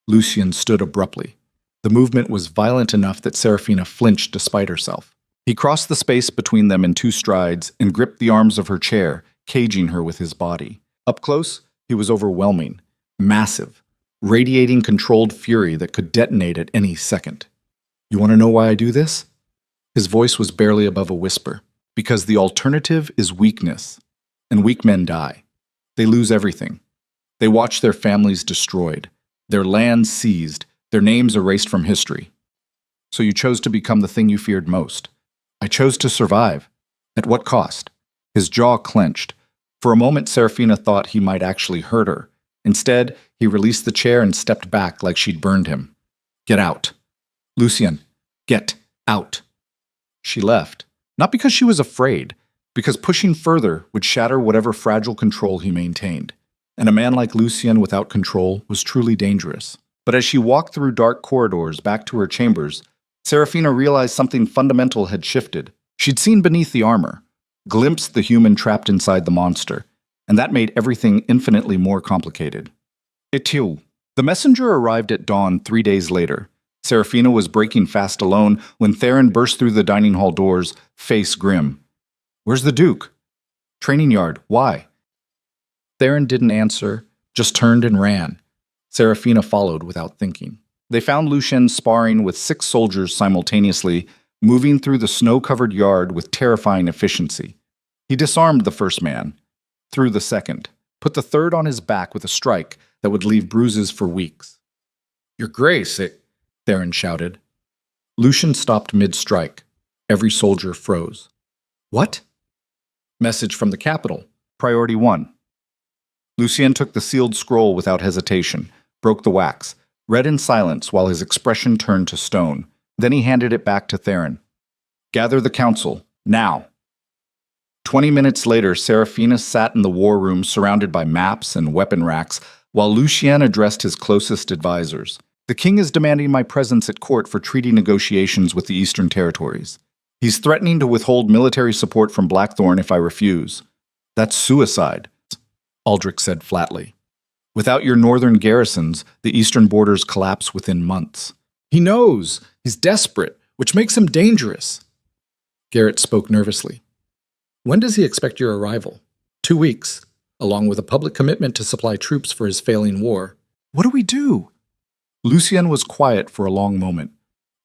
Lucien stood abruptly. The movement was violent enough that Serafina flinched despite herself. He crossed the space between them in 2 strides and gripped the arms of her chair, caging her with his body. Up close, he was overwhelming, massive, radiating controlled fury that could detonate at any second. You want to know why I do this? His voice was barely above a whisper. Because the alternative is weakness, and weak men die. They lose everything. They watch their families destroyed, their lands seized, their names erased from history. So you chose to become the thing you feared most. I chose to survive. At what cost? His jaw clenched. For a moment, Serafina thought he might actually hurt her. Instead, he released the chair and stepped back like she'd burned him. Get out. Lucien, get out. She left. Not because she was afraid, because pushing further would shatter whatever fragile control he maintained. And a man like Lucien without control was truly dangerous. But as she walked through dark corridors back to her chambers, Serafina realized something fundamental had shifted. She'd seen beneath the armor, glimpsed the human trapped inside the monster, and that made everything infinitely more complicated. Etil. The messenger arrived at dawn 3 days later. Serafina was breaking fast alone when Theron burst through the dining hall doors, face grim. Where's the Duke? Training yard. Why? Theron didn't answer, just turned and ran. Serafina followed without thinking. They found Lucien sparring with 6 soldiers simultaneously, moving through the snow-covered yard with terrifying efficiency. He disarmed the first man, threw the second, put the third on his back with a strike that would leave bruises for weeks. Your Grace, Theron shouted. Lucien stopped mid-strike. Every soldier froze. What? Message from the capital. Priority 1. Lucien took the sealed scroll without hesitation, broke the wax, read in silence while his expression turned to stone. Then he handed it back to Theron. Gather the council, now. 20 minutes later, Serafina sat in the war room surrounded by maps and weapon racks, while Lucien addressed his closest advisors. The king is demanding my presence at court for treaty negotiations with the Eastern Territories. He's threatening to withhold military support from Blackthorn if I refuse. That's suicide, Aldrich said flatly. Without your northern garrisons, the eastern borders collapse within months. He knows. He's desperate, which makes him dangerous. Garrett spoke nervously. When does he expect your arrival? 2 weeks, along with a public commitment to supply troops for his failing war. What do we do? Lucien was quiet for a long moment.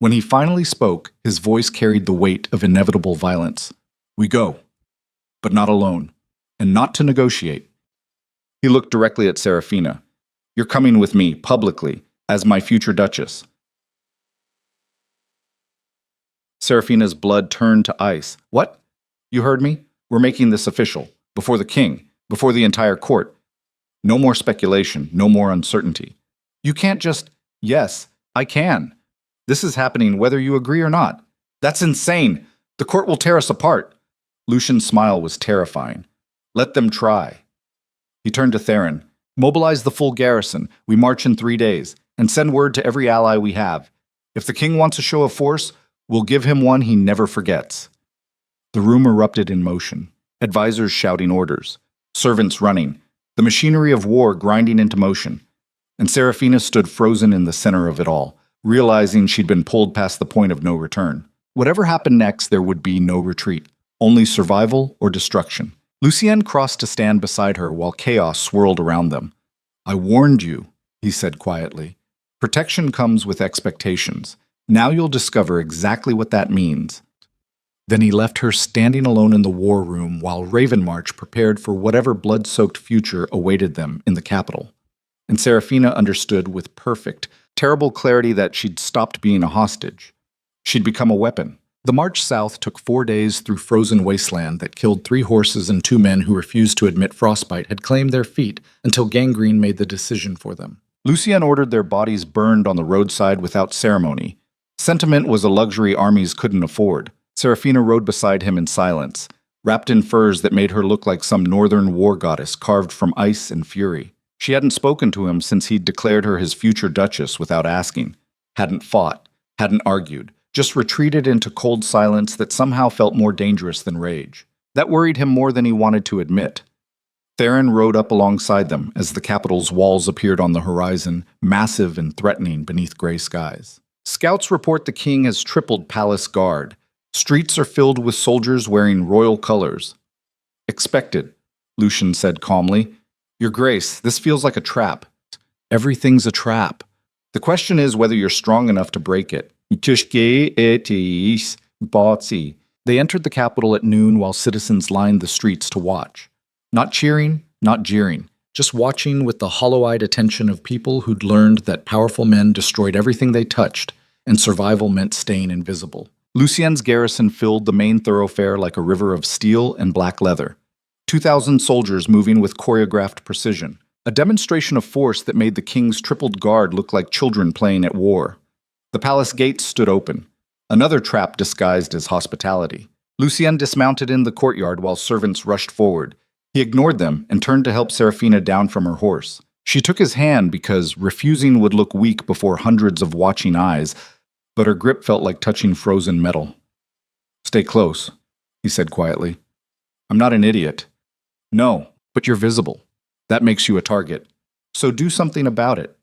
When he finally spoke, his voice carried the weight of inevitable violence. We go, but not alone, and not to negotiate. He looked directly at Serafina. You're coming with me, publicly, as my future duchess. Serafina's blood turned to ice. What? You heard me? We're making this official. Before the king. Before the entire court. No more speculation. No more uncertainty. You can't just, yes, I can. This is happening whether you agree or not. That's insane. The court will tear us apart. Lucian's smile was terrifying. Let them try. He turned to Theron. Mobilize the full garrison. We march in 3 days. And send word to every ally we have. If the king wants a show of force, we'll give him one he never forgets. The room erupted in motion. Advisors shouting orders. Servants running. The machinery of war grinding into motion. And Serafina stood frozen in the center of it all, realizing she'd been pulled past the point of no return. Whatever happened next, there would be no retreat. Only survival or destruction. Lucien crossed to stand beside her while chaos swirled around them. I warned you, he said quietly. Protection comes with expectations. Now you'll discover exactly what that means. Then he left her standing alone in the war room while Ravenmarch prepared for whatever blood-soaked future awaited them in the capital. And Serafina understood with perfect, terrible clarity that she'd stopped being a hostage. She'd become a weapon. The march south took 4 days through frozen wasteland that killed 3 horses and 2 men who refused to admit frostbite had claimed their feet until gangrene made the decision for them. Lucien ordered their bodies burned on the roadside without ceremony. Sentiment was a luxury armies couldn't afford. Serafina rode beside him in silence, wrapped in furs that made her look like some northern war goddess carved from ice and fury. She hadn't spoken to him since he'd declared her his future duchess without asking. Hadn't fought, hadn't argued, just retreated into cold silence that somehow felt more dangerous than rage. That worried him more than he wanted to admit. Theron rode up alongside them as the capital's walls appeared on the horizon, massive and threatening beneath gray skies. Scouts report the king has tripled palace guard. Streets are filled with soldiers wearing royal colors. Expected, Lucien said calmly. Your Grace, this feels like a trap. Everything's a trap. The question is whether you're strong enough to break it. They entered the capital at noon while citizens lined the streets to watch. Not cheering, not jeering, just watching with the hollow-eyed attention of people who'd learned that powerful men destroyed everything they touched, and survival meant staying invisible. Lucien's garrison filled the main thoroughfare like a river of steel and black leather. 2,000 soldiers moving with choreographed precision. A demonstration of force that made the king's tripled guard look like children playing at war. The palace gates stood open. Another trap disguised as hospitality. Lucien dismounted in the courtyard while servants rushed forward. He ignored them and turned to help Serafina down from her horse. She took his hand because refusing would look weak before hundreds of watching eyes, but her grip felt like touching frozen metal. Stay close, he said quietly. I'm not an idiot. No, but you're visible. That makes you a target. So do something about it.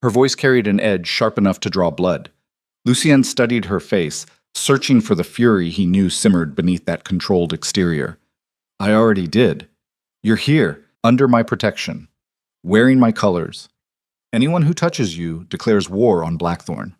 Her voice carried an edge sharp enough to draw blood. Lucien studied her face, searching for the fury he knew simmered beneath that controlled exterior. I already did. You're here, under my protection, wearing my colors. Anyone who touches you declares war on Blackthorn.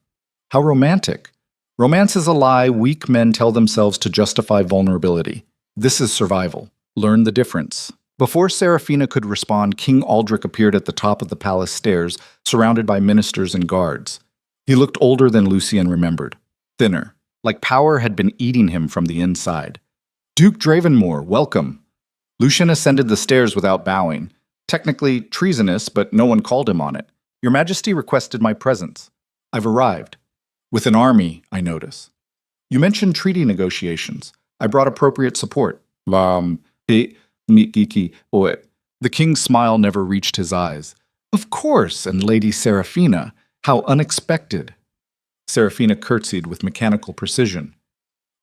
How romantic. Romance is a lie weak men tell themselves to justify vulnerability. This is survival. Learn the difference. Before Serafina could respond, King Aldrich appeared at the top of the palace stairs, surrounded by ministers and guards. He looked older than Lucien remembered, thinner, like power had been eating him from the inside. Duke Dravenmore, welcome. Lucien ascended the stairs without bowing. Technically treasonous, but no one called him on it. Your Majesty requested my presence. I've arrived. With an army, I notice. You mentioned treaty negotiations. I brought appropriate support. The king's smile never reached his eyes. Of course, and Lady Serafina, how unexpected. Serafina curtsied with mechanical precision.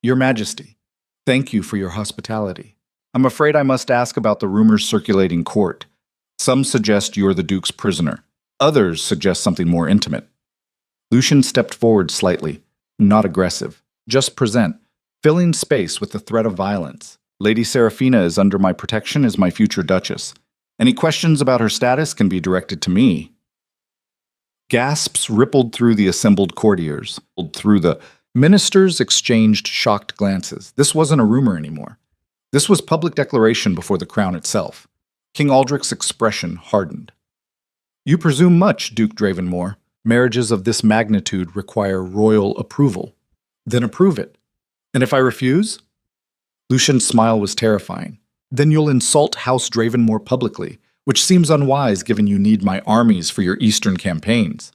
Your Majesty, thank you for your hospitality. I'm afraid I must ask about the rumors circulating court. Some suggest you're the Duke's prisoner. Others suggest something more intimate. Lucien stepped forward slightly, not aggressive, just present, filling space with the threat of violence. Lady Serafina is under my protection as my future duchess. Any questions about her status can be directed to me. Gasps rippled through the assembled courtiers. The ministers exchanged shocked glances. This wasn't a rumor anymore. This was public declaration before the crown itself. King Aldrich's expression hardened. You presume much, Duke Dravenmore. Marriages of this magnitude require royal approval. Then approve it. And if I refuse? Lucian's smile was terrifying. Then you'll insult House Dravenmore publicly, which seems unwise given you need my armies for your eastern campaigns.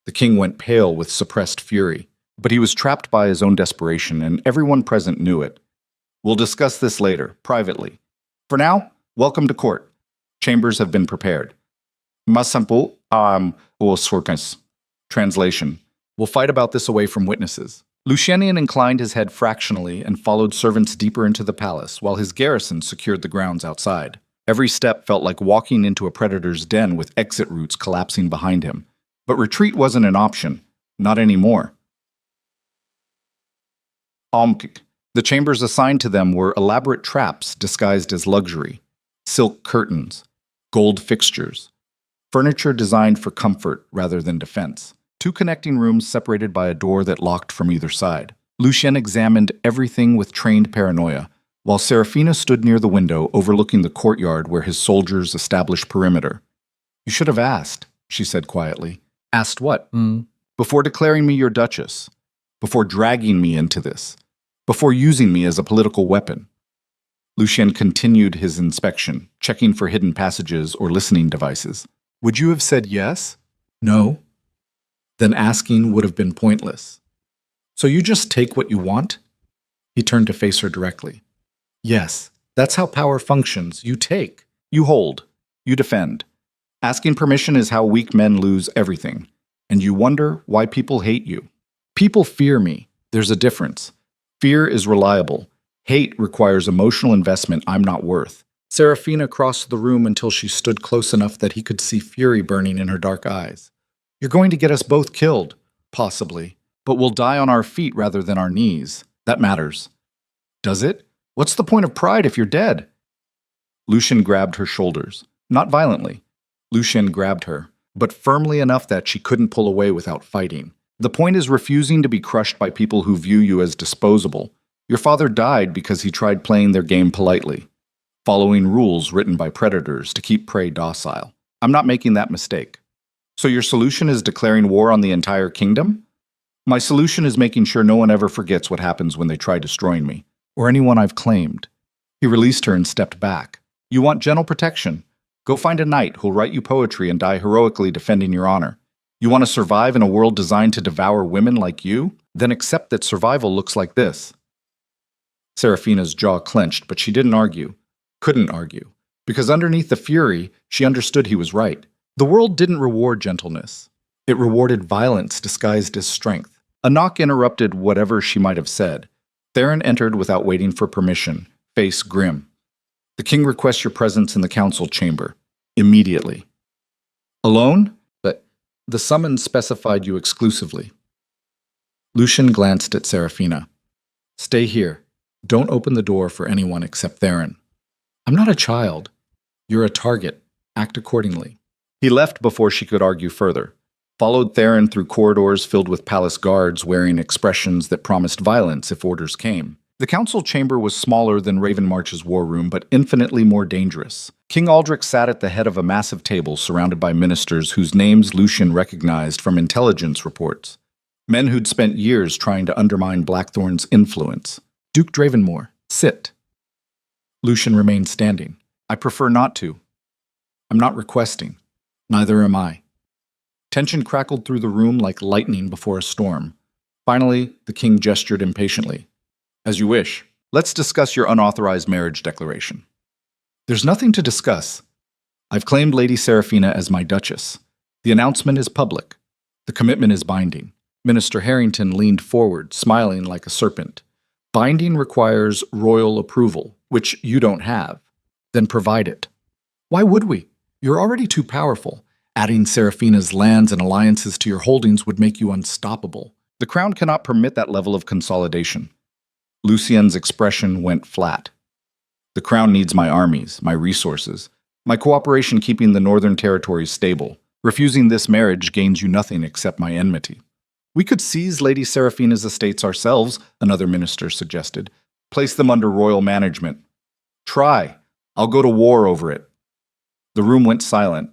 The king went pale with suppressed fury, but he was trapped by his own desperation, and everyone present knew it. We'll discuss this later, privately. For now, welcome to court. Chambers have been prepared. Masampu Sorkas. Translation. We'll fight about this away from witnesses. Lucianian inclined his head fractionally and followed servants deeper into the palace, while his garrison secured the grounds outside. Every step felt like walking into a predator's den with exit routes collapsing behind him. But retreat wasn't an option. Not anymore. The chambers assigned to them were elaborate traps disguised as luxury, silk curtains, gold fixtures, furniture designed for comfort rather than defense. 2 connecting rooms separated by a door that locked from either side. Lucien examined everything with trained paranoia, while Serafina stood near the window overlooking the courtyard where his soldiers established perimeter. You should have asked, she said quietly. Asked what? Before declaring me your duchess. Before dragging me into this. Before using me as a political weapon. Lucien continued his inspection, checking for hidden passages or listening devices. Would you have said yes? No. Then asking would have been pointless. So you just take what you want? He turned to face her directly. Yes, that's how power functions. You take, you hold, you defend. Asking permission is how weak men lose everything. And you wonder why people hate you. People fear me. There's a difference. Fear is reliable. Hate requires emotional investment I'm not worth. Serafina crossed the room until she stood close enough that he could see fury burning in her dark eyes. You're going to get us both killed, possibly, but we'll die on our feet rather than our knees. That matters. Does it? What's the point of pride if you're dead? Lucien grabbed her shoulders. Not violently. Lucien grabbed her, but firmly enough that she couldn't pull away without fighting. The point is refusing to be crushed by people who view you as disposable. Your father died because he tried playing their game politely, following rules written by predators to keep prey docile. I'm not making that mistake. So your solution is declaring war on the entire kingdom? My solution is making sure no one ever forgets what happens when they try destroying me, or anyone I've claimed. He released her and stepped back. You want gentle protection? Go find a knight who'll write you poetry and die heroically defending your honor. You want to survive in a world designed to devour women like you? Then accept that survival looks like this. Serafina's jaw clenched, but she didn't argue. Couldn't argue. Because underneath the fury, she understood he was right. The world didn't reward gentleness. It rewarded violence disguised as strength. A knock interrupted whatever she might have said. Theron entered without waiting for permission, face grim. The king requests your presence in the council chamber. Immediately. Alone? But the summons specified you exclusively. Lucien glanced at Serafina. Stay here. Don't open the door for anyone except Theron. I'm not a child. You're a target. Act accordingly. He left before she could argue further, followed Theron through corridors filled with palace guards wearing expressions that promised violence if orders came. The council chamber was smaller than Ravenmarch's war room, but infinitely more dangerous. King Aldrich sat at the head of a massive table surrounded by ministers whose names Lucien recognized from intelligence reports. Men who'd spent years trying to undermine Blackthorn's influence. Duke Dravenmore, sit. Lucien remained standing. I prefer not to. I'm not requesting. Neither am I. Tension crackled through the room like lightning before a storm. Finally, the king gestured impatiently. As you wish. Let's discuss your unauthorized marriage declaration. There's nothing to discuss. I've claimed Lady Serafina as my duchess. The announcement is public. The commitment is binding. Minister Harrington leaned forward, smiling like a serpent. Binding requires royal approval, which you don't have. Then provide it. Why would we? You're already too powerful. Adding Serafina's lands and alliances to your holdings would make you unstoppable. The crown cannot permit that level of consolidation. Lucien's expression went flat. The crown needs my armies, my resources, my cooperation keeping the northern territories stable. Refusing this marriage gains you nothing except my enmity. We could seize Lady Serafina's estates ourselves, another minister suggested. Place them under royal management. Try. I'll go to war over it. The room went silent.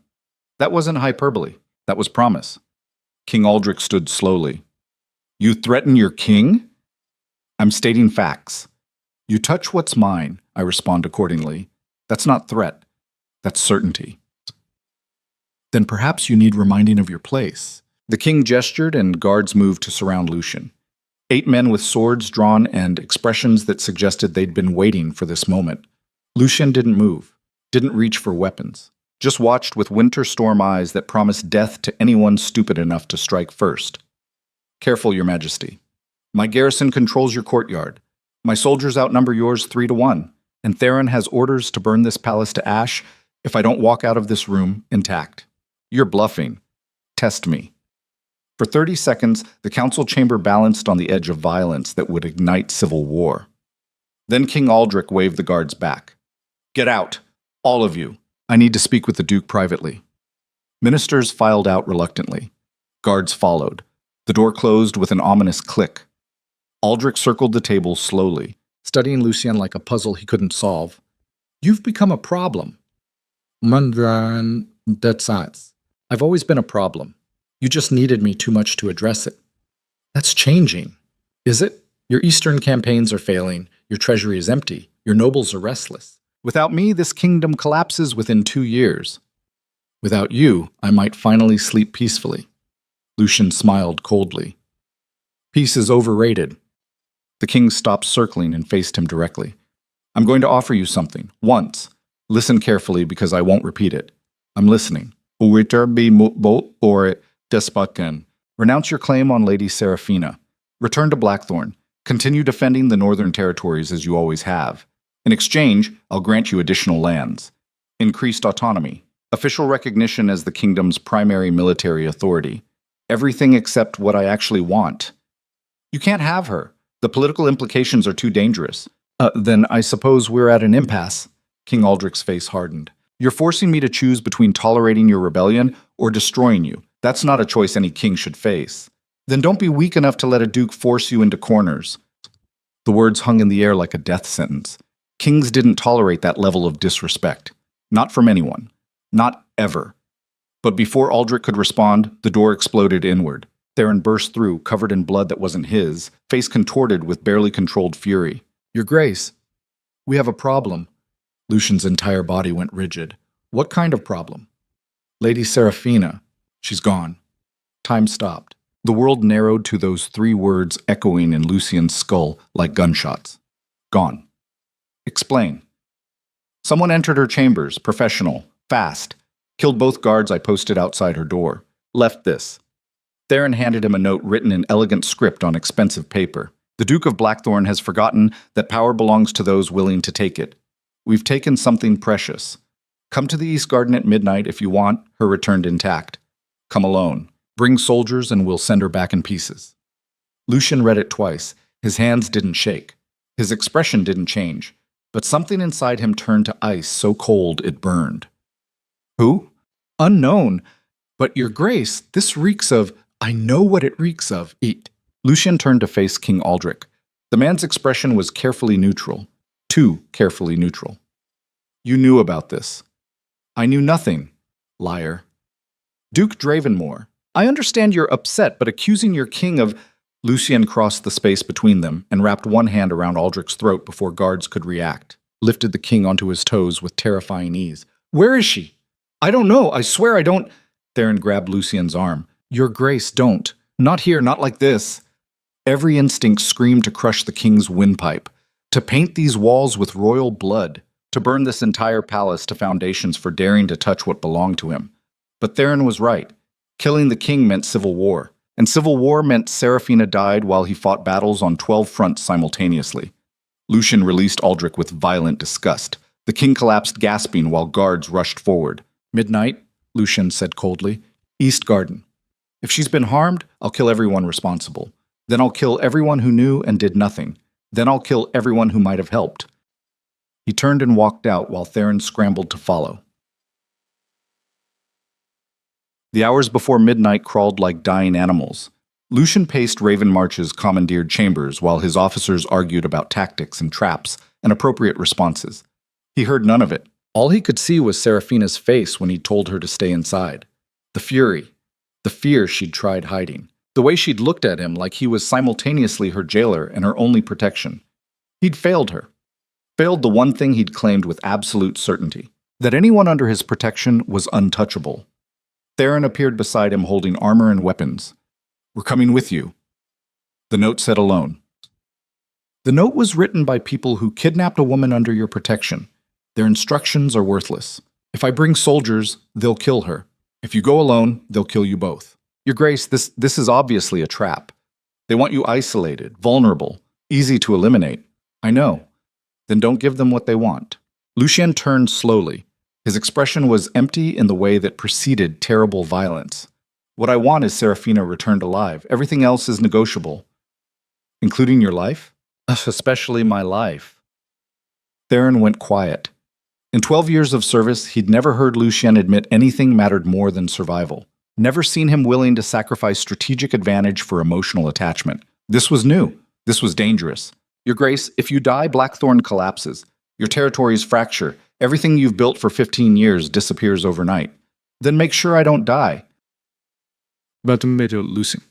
That wasn't hyperbole. That was promise. King Aldrich stood slowly. You threaten your king? I'm stating facts. You touch what's mine, I respond accordingly. That's not threat. That's certainty. Then perhaps you need reminding of your place. The king gestured and guards moved to surround Lucian. 8 men with swords drawn and expressions that suggested they'd been waiting for this moment. Lucian didn't move, didn't reach for weapons, just watched with winter storm eyes that promised death to anyone stupid enough to strike first. Careful, your majesty. My garrison controls your courtyard. My soldiers outnumber yours 3-1, and Theron has orders to burn this palace to ash if I don't walk out of this room intact. You're bluffing. Test me. For 30 seconds, the council chamber balanced on the edge of violence that would ignite civil war. Then King Aldrich waved the guards back. Get out, all of you. I need to speak with the Duke privately. Ministers filed out reluctantly. Guards followed. The door closed with an ominous click. Aldrich circled the table slowly, studying Lucian like a puzzle he couldn't solve. You've become a problem. Mundran, that's sides. I've always been a problem. You just needed me too much to address it. That's changing. Is it? Your eastern campaigns are failing, your treasury is empty, your nobles are restless. Without me, this kingdom collapses within 2 years. Without you, I might finally sleep peacefully. Lucian smiled coldly. Peace is overrated. The king stopped circling and faced him directly. I'm going to offer you something, once. Listen carefully because I won't repeat it. I'm listening. Despotkin. Renounce your claim on Lady Seraphina. Return to Blackthorn. Continue defending the northern territories as you always have. In exchange, I'll grant you additional lands. Increased autonomy. Official recognition as the kingdom's primary military authority. Everything except what I actually want. You can't have her. The political implications are too dangerous. Then I suppose we're at an impasse. King Aldrich's face hardened. You're forcing me to choose between tolerating your rebellion or destroying you. That's not a choice any king should face. Then don't be weak enough to let a duke force you into corners. The words hung in the air like a death sentence. Kings didn't tolerate that level of disrespect. Not from anyone. Not ever. But before Aldrich could respond, the door exploded inward. Theron burst through, covered in blood that wasn't his, face contorted with barely controlled fury. Your Grace, we have a problem. Lucian's entire body went rigid. What kind of problem? Lady Seraphina. She's gone. Time stopped. The world narrowed to those 3 words echoing in Lucian's skull like gunshots. Gone. Explain. Someone entered her chambers, professional, fast, killed both guards I posted outside her door, left this. Theron handed him a note written in elegant script on expensive paper. The Duke of Blackthorn has forgotten that power belongs to those willing to take it. We've taken something precious. Come to the East Garden at midnight if you want her returned intact. Come alone. Bring soldiers and we'll send her back in pieces. Lucian read it twice. His hands didn't shake. His expression didn't change. But something inside him turned to ice so cold it burned. Who? Unknown. But your Grace, this reeks of... I know what it reeks of. Eat. Lucian turned to face King Aldrich. The man's expression was carefully neutral. Too carefully neutral. You knew about this. I knew nothing. Liar. Duke Dravenmore, I understand you're upset, but accusing your king of... Lucian crossed the space between them and wrapped one hand around Aldrich's throat before guards could react. Lifted the king onto his toes with terrifying ease. Where is she? I don't know. I swear I don't... Theron grabbed Lucian's arm. Your Grace, don't. Not here, not like this. Every instinct screamed to crush the king's windpipe, to paint these walls with royal blood, to burn this entire palace to foundations for daring to touch what belonged to him. But Theron was right. Killing the king meant civil war, and civil war meant Seraphina died while he fought battles on 12 fronts simultaneously. Lucian released Aldrich with violent disgust. The king collapsed gasping while guards rushed forward. Midnight, Lucian said coldly. East Garden. If she's been harmed, I'll kill everyone responsible. Then I'll kill everyone who knew and did nothing. Then I'll kill everyone who might have helped. He turned and walked out while Theron scrambled to follow. The hours before midnight crawled like dying animals. Lucian paced Ravenmarch's commandeered chambers while his officers argued about tactics and traps and appropriate responses. He heard none of it. All he could see was Seraphina's face when he told her to stay inside. The fury, the fear she'd tried hiding, the way she'd looked at him like he was simultaneously her jailer and her only protection. He'd failed her. Failed the one thing he'd claimed with absolute certainty, that anyone under his protection was untouchable. Theron appeared beside him holding armor and weapons. "We're coming with you." The note said alone. The note was written by people who kidnapped a woman under your protection. Their instructions are worthless. If I bring soldiers, they'll kill her. If you go alone, they'll kill you both. Your Grace, this is obviously a trap. They want you isolated, vulnerable, easy to eliminate. I know. Then don't give them what they want. Lucien turned slowly. His expression was empty in the way that preceded terrible violence. What I want is Serafina returned alive. Everything else is negotiable. Including your life? Especially my life. Theron went quiet. In 12 years of service, he'd never heard Lucien admit anything mattered more than survival. Never seen him willing to sacrifice strategic advantage for emotional attachment. This was new. This was dangerous. Your Grace, if you die, Blackthorn collapses. Your territories fracture. Everything you've built for 15 years disappears overnight. Then make sure I don't die. Lucien.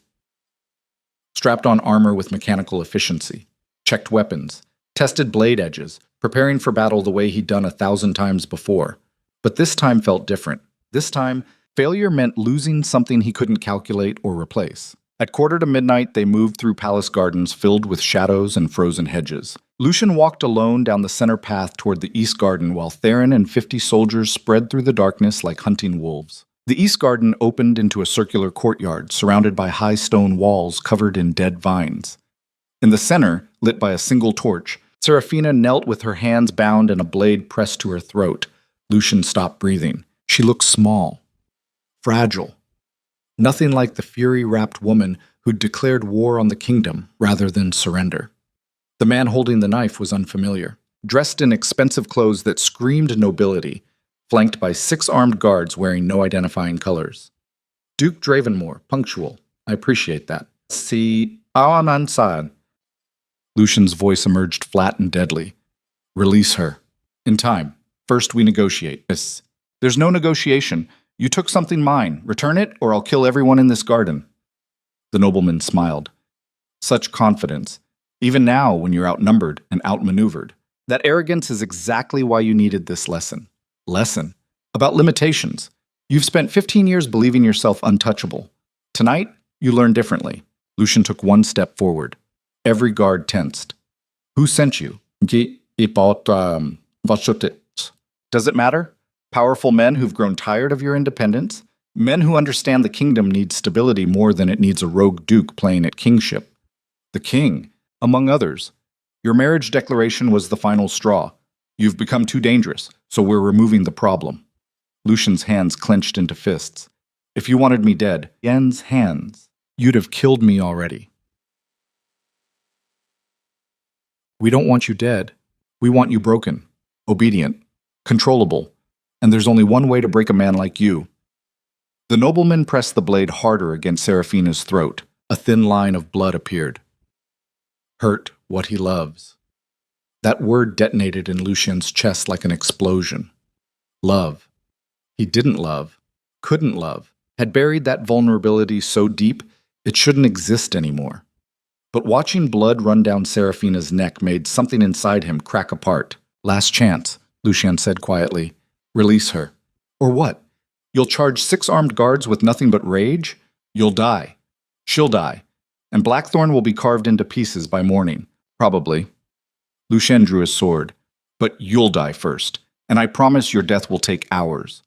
Strapped on armor with mechanical efficiency. Checked weapons. Tested blade edges. Preparing for battle the way he'd done 1,000 times before. But this time felt different. This time, failure meant losing something he couldn't calculate or replace. At 1:45, they moved through palace gardens filled with shadows and frozen hedges. Lucien walked alone down the center path toward the east garden while Theron and 50 soldiers spread through the darkness like hunting wolves. The east garden opened into a circular courtyard surrounded by high stone walls covered in dead vines. In the center, lit by a single torch, Serafina knelt with her hands bound and a blade pressed to her throat. Lucien stopped breathing. She looked small, fragile. Nothing like the fury-wrapped woman who'd declared war on the kingdom rather than surrender. The man holding the knife was unfamiliar, dressed in expensive clothes that screamed nobility, flanked by 6 armed guards wearing no identifying colors. Duke Dravenmore, punctual. I appreciate that. Si Awanan-san. Lucien's voice emerged flat and deadly. Release her. In time. First we negotiate. Yes. There's no negotiation. You took something mine. Return it, or I'll kill everyone in this garden. The nobleman smiled. Such confidence. Even now, when you're outnumbered and outmaneuvered. That arrogance is exactly why you needed this lesson. Lesson? About limitations. You've spent 15 years believing yourself untouchable. Tonight, you learn differently. Lucien took one step forward. Every guard tensed. Who sent you? Does it matter? Powerful men who've grown tired of your independence? Men who understand the kingdom needs stability more than it needs a rogue duke playing at kingship. The king, among others. Your marriage declaration was the final straw. You've become too dangerous, so we're removing the problem. Lucien's hands clenched into fists. If you wanted me dead, Yen's hands, you'd have killed me already. We don't want you dead. We want you broken, obedient, controllable. And there's only one way to break a man like you. The nobleman pressed the blade harder against Serafina's throat. A thin line of blood appeared. Hurt what he loves. That word detonated in Lucien's chest like an explosion. Love. He didn't love, couldn't love, had buried that vulnerability so deep it shouldn't exist anymore. But watching blood run down Serafina's neck made something inside him crack apart. Last chance, Lucien said quietly. Release her. Or what? You'll charge 6 armed guards with nothing but rage? You'll die. She'll die. And Blackthorn will be carved into pieces by morning. Probably. Lucien drew his sword. But you'll die first. And I promise your death will take hours.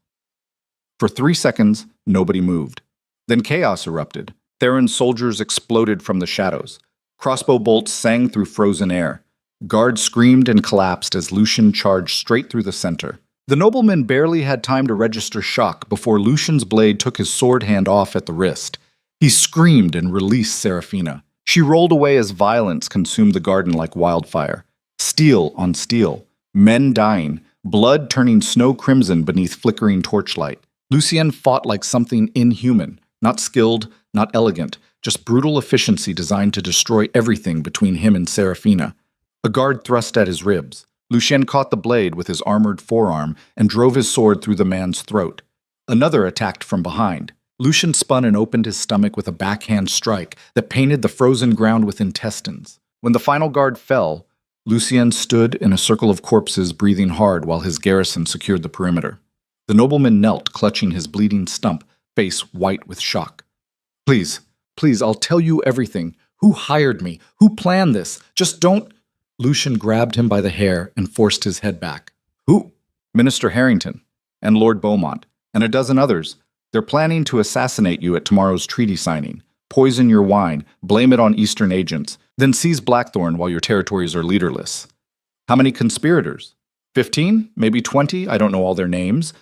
For 3 seconds, nobody moved. Then chaos erupted. Theron's soldiers exploded from the shadows. Crossbow bolts sang through frozen air. Guards screamed and collapsed as Lucien charged straight through the center. The nobleman barely had time to register shock before Lucien's blade took his sword hand off at the wrist. He screamed and released Serafina. She rolled away as violence consumed the garden like wildfire. Steel on steel, men dying, blood turning snow crimson beneath flickering torchlight. Lucien fought like something inhuman, not skilled, not elegant, just brutal efficiency designed to destroy everything between him and Serafina. A guard thrust at his ribs. Lucien caught the blade with his armored forearm and drove his sword through the man's throat. Another attacked from behind. Lucian spun and opened his stomach with a backhand strike that painted the frozen ground with intestines. When the final guard fell, Lucien stood in a circle of corpses, breathing hard while his garrison secured the perimeter. The nobleman knelt, clutching his bleeding stump, face white with shock. Please, please, I'll tell you everything. Who hired me? Who planned this? Just don't... Lucian grabbed him by the hair and forced his head back. Who? Minister Harrington and Lord Beaumont and a dozen others. They're planning to assassinate you at tomorrow's treaty signing, poison your wine, blame it on Eastern agents, then seize Blackthorn while your territories are leaderless. How many conspirators? 15? Maybe 20? I don't know all their names.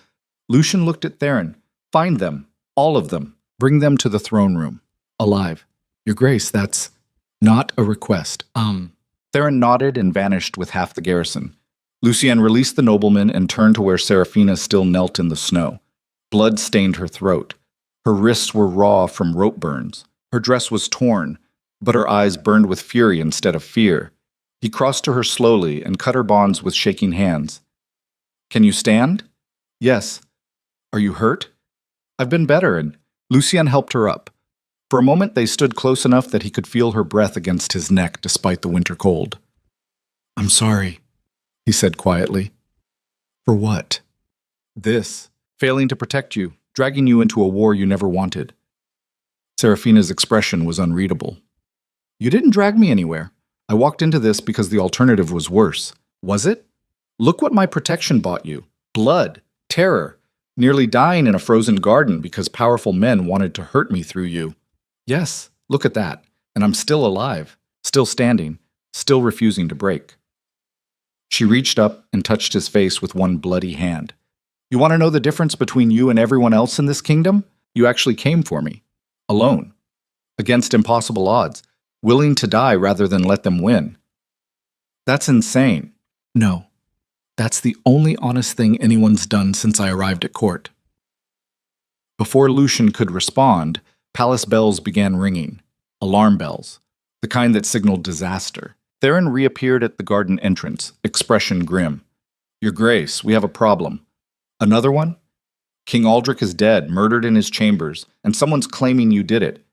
Lucian looked at Theron. Find them. All of them. Bring them to the throne room. Alive. Your Grace, that's not a request. Theron nodded and vanished with half the garrison. Lucien released the nobleman and turned to where Seraphina still knelt in the snow. Blood stained her throat. Her wrists were raw from rope burns. Her dress was torn, but her eyes burned with fury instead of fear. He crossed to her slowly and cut her bonds with shaking hands. Can you stand? Yes. Are you hurt? I've been better, and Lucien helped her up. For a moment they stood close enough that he could feel her breath against his neck despite the winter cold. I'm sorry, he said quietly. For what? This. Failing to protect you, dragging you into a war you never wanted. Seraphina's expression was unreadable. You didn't drag me anywhere. I walked into this because the alternative was worse. Was it? Look what my protection bought you. Blood, terror, nearly dying in a frozen garden because powerful men wanted to hurt me through you. Yes, look at that. And I'm still alive, still standing, still refusing to break. She reached up and touched his face with one bloody hand. You want to know the difference between you and everyone else in this kingdom? You actually came for me. Alone. Against impossible odds. Willing to die rather than let them win. That's insane. No. That's the only honest thing anyone's done since I arrived at court. Before Lucian could respond, palace bells began ringing. Alarm bells. The kind that signaled disaster. Theron reappeared at the garden entrance, expression grim. Your Grace, we have a problem. Another one? King Aldrich is dead, murdered in his chambers, and someone's claiming you did it.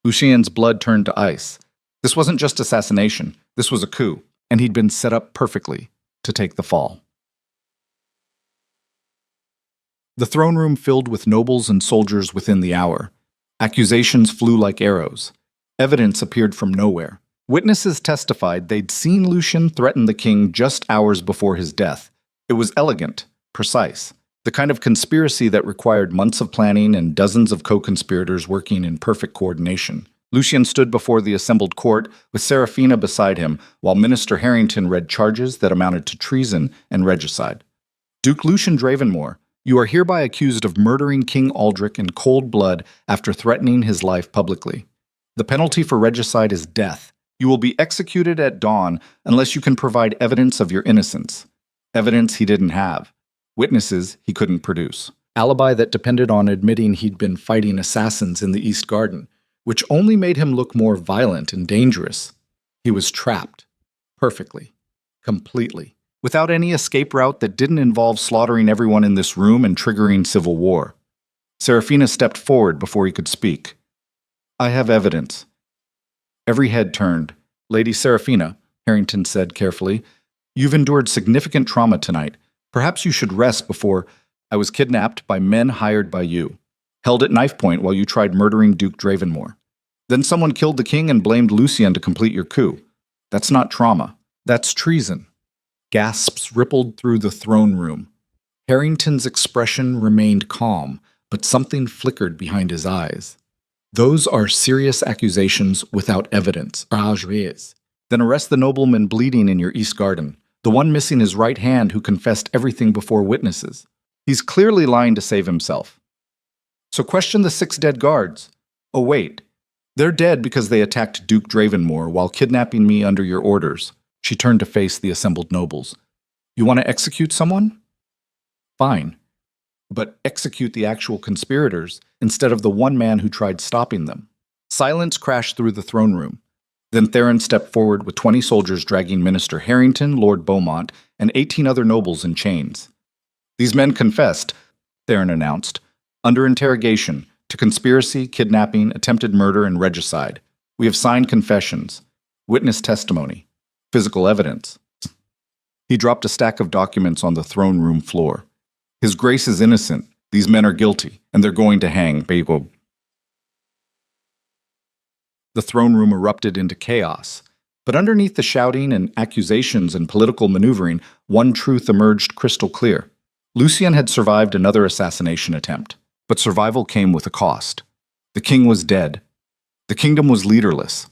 Lucien's blood turned to ice. This wasn't just assassination, this was a coup, and he'd been set up perfectly to take the fall. The throne room filled with nobles and soldiers within the hour. Accusations flew like arrows. Evidence appeared from nowhere. Witnesses testified they'd seen Lucian threaten the king just hours before his death. It was elegant, precise, the kind of conspiracy that required months of planning and dozens of co-conspirators working in perfect coordination. Lucian stood before the assembled court with Seraphina beside him while Minister Harrington read charges that amounted to treason and regicide. Duke Lucian Dravenmore, you are hereby accused of murdering King Aldrich in cold blood after threatening his life publicly. The penalty for regicide is death. You will be executed at dawn unless you can provide evidence of your innocence. Evidence he didn't have. Witnesses he couldn't produce. Alibi that depended on admitting he'd been fighting assassins in the East Garden, which only made him look more violent and dangerous. He was trapped. Perfectly. Completely. Without any escape route that didn't involve slaughtering everyone in this room and triggering civil war. Seraphina stepped forward before he could speak. I have evidence. Every head turned. Lady Seraphina, Harrington said carefully, you've endured significant trauma tonight. Perhaps you should rest before... I was kidnapped by men hired by you. Held at knife point while you tried murdering Duke Dravenmore. Then someone killed the king and blamed Lucien to complete your coup. That's not trauma. That's treason. Gasps rippled through the throne room. Harrington's expression remained calm, but something flickered behind his eyes. Those are serious accusations without evidence. Then arrest the nobleman bleeding in your East Garden, the one missing his right hand who confessed everything before witnesses. He's clearly lying to save himself. So question the 6 dead guards. Oh wait, they're dead because they attacked Duke Dravenmore while kidnapping me under your orders. She turned to face the assembled nobles. You want to execute someone? Fine. But execute the actual conspirators instead of the one man who tried stopping them. Silence crashed through the throne room. Then Theron stepped forward with 20 soldiers dragging Minister Harrington, Lord Beaumont, and 18 other nobles in chains. These men confessed, Theron announced, under interrogation, to conspiracy, kidnapping, attempted murder, and regicide. We have signed confessions, witness testimony, physical evidence. He dropped a stack of documents on the throne room floor. His Grace is innocent. These men are guilty, and they're going to hang Beagle. The throne room erupted into chaos. But underneath the shouting and accusations and political maneuvering, one truth emerged crystal clear. Lucien had survived another assassination attempt, but survival came with a cost. The king was dead. The kingdom was leaderless.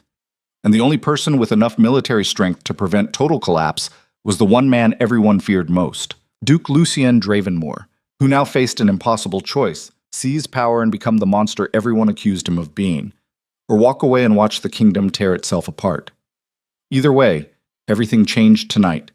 And the only person with enough military strength to prevent total collapse was the one man everyone feared most, Duke Lucien Dravenmore, who now faced an impossible choice: seize power and become the monster everyone accused him of being, or walk away and watch the kingdom tear itself apart. Either way, everything changed tonight,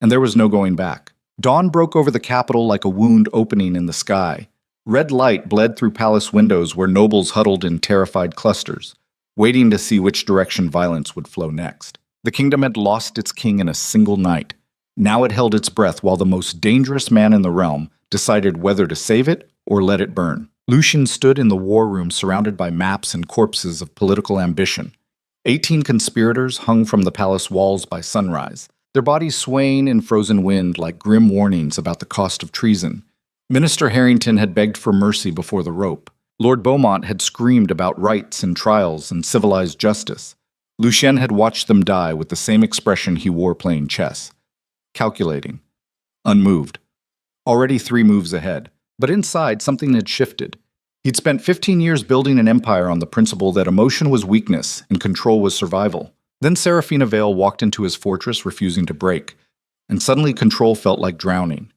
and there was no going back. Dawn broke over the capital like a wound opening in the sky. Red light bled through palace windows where nobles huddled in terrified clusters, waiting to see which direction violence would flow next. The kingdom had lost its king in a single night. Now it held its breath while the most dangerous man in the realm decided whether to save it or let it burn. Lucien stood in the war room surrounded by maps and corpses of political ambition. 18 conspirators hung from the palace walls by sunrise, their bodies swaying in frozen wind like grim warnings about the cost of treason. Minister Harrington had begged for mercy before the rope. Lord Beaumont had screamed about rights and trials and civilized justice. Lucien had watched them die with the same expression he wore playing chess. Calculating. Unmoved. Already 3 moves ahead. But inside, something had shifted. He'd spent 15 years building an empire on the principle that emotion was weakness and control was survival. Then Seraphina Vale walked into his fortress, refusing to break, and suddenly control felt like drowning.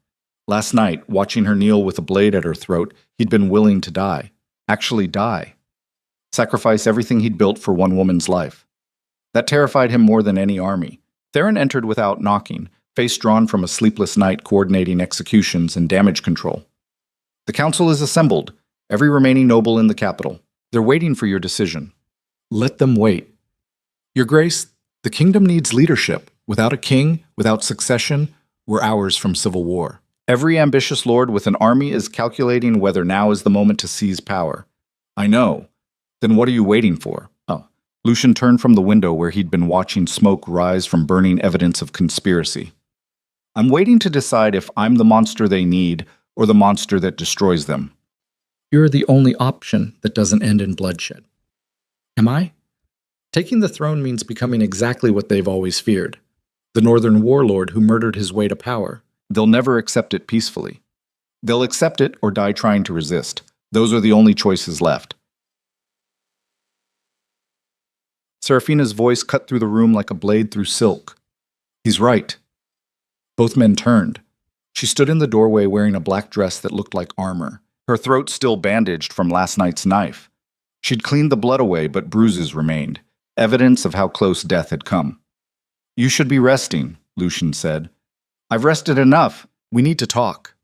Last night, watching her kneel with a blade at her throat, he'd been willing to die. Actually die. Sacrifice everything he'd built for one woman's life. That terrified him more than any army. Theron entered without knocking, face drawn from a sleepless night coordinating executions and damage control. The council is assembled. Every remaining noble in the capital. They're waiting for your decision. Let them wait. Your Grace, the kingdom needs leadership. Without a king, without succession, we're hours from civil war. Every ambitious lord with an army is calculating whether now is the moment to seize power. I know. Then what are you waiting for? Oh. Lucien turned from the window where he'd been watching smoke rise from burning evidence of conspiracy. I'm waiting to decide if I'm the monster they need or the monster that destroys them. You're the only option that doesn't end in bloodshed. Am I? Taking the throne means becoming exactly what they've always feared. The northern warlord who murdered his way to power. They'll never accept it peacefully. They'll accept it or die trying to resist. Those are the only choices left. Seraphina's voice cut through the room like a blade through silk. He's right. Both men turned. She stood in the doorway wearing a black dress that looked like armor. Her throat still bandaged from last night's knife. She'd cleaned the blood away, but bruises remained, evidence of how close death had come. You should be resting, Lucien said. I've rested enough. We need to talk.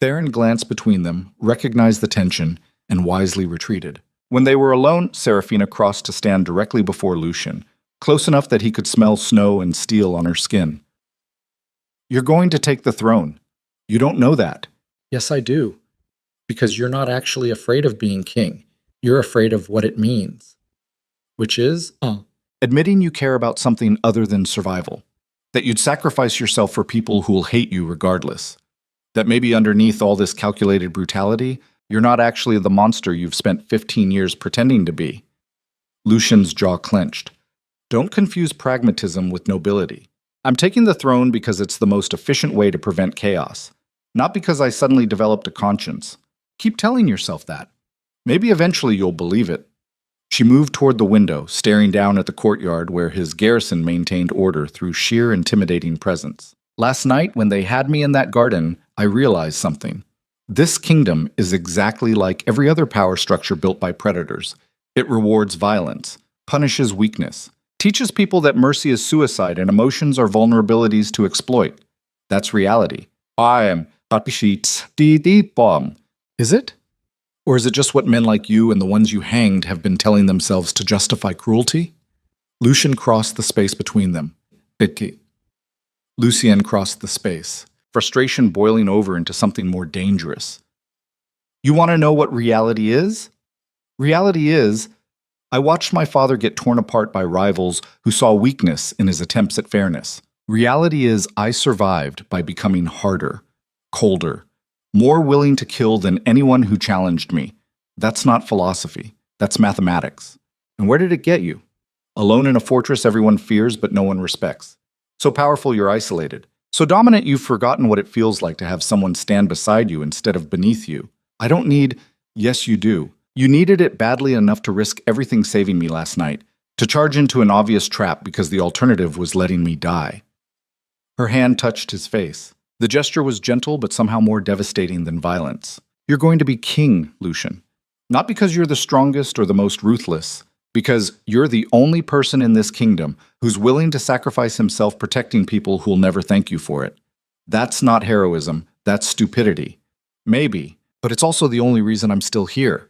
Theron glanced between them, recognized the tension, and wisely retreated. When they were alone, Seraphina crossed to stand directly before Lucien, close enough that he could smell snow and steel on her skin. You're going to take the throne. You don't know that. Yes, I do. Because you're not actually afraid of being king. You're afraid of what it means. Which is, admitting you care about something other than survival. That you'd sacrifice yourself for people who'll hate you regardless. That maybe underneath all this calculated brutality, you're not actually the monster you've spent 15 years pretending to be. Lucien's jaw clenched. Don't confuse pragmatism with nobility. I'm taking the throne because it's the most efficient way to prevent chaos. Not because I suddenly developed a conscience. Keep telling yourself that. Maybe eventually you'll believe it. She moved toward the window, staring down at the courtyard where his garrison maintained order through sheer intimidating presence. Last night, when they had me in that garden, I realized something. This kingdom is exactly like every other power structure built by predators. It rewards violence, punishes weakness, teaches people that mercy is suicide and emotions are vulnerabilities to exploit. That's reality. I am bomb. Is it? Or is it just what men like you and the ones you hanged have been telling themselves to justify cruelty? Lucien crossed the space between them. Lucien crossed the space, frustration boiling over into something more dangerous. You want to know what reality is? Reality is, I watched my father get torn apart by rivals who saw weakness in his attempts at fairness. Reality is, I survived by becoming harder, colder, more willing to kill than anyone who challenged me. That's not philosophy. That's mathematics. And where did it get you? Alone in a fortress everyone fears but no one respects. So powerful you're isolated. So dominant you've forgotten what it feels like to have someone stand beside you instead of beneath you. I don't need, yes you do. You needed it badly enough to risk everything saving me last night, to charge into an obvious trap because the alternative was letting me die. Her hand touched his face. The gesture was gentle but somehow more devastating than violence. You're going to be king, Lucian. Not because you're the strongest or the most ruthless, because you're the only person in this kingdom who's willing to sacrifice himself protecting people who'll never thank you for it. That's not heroism, that's stupidity. Maybe, but it's also the only reason I'm still here.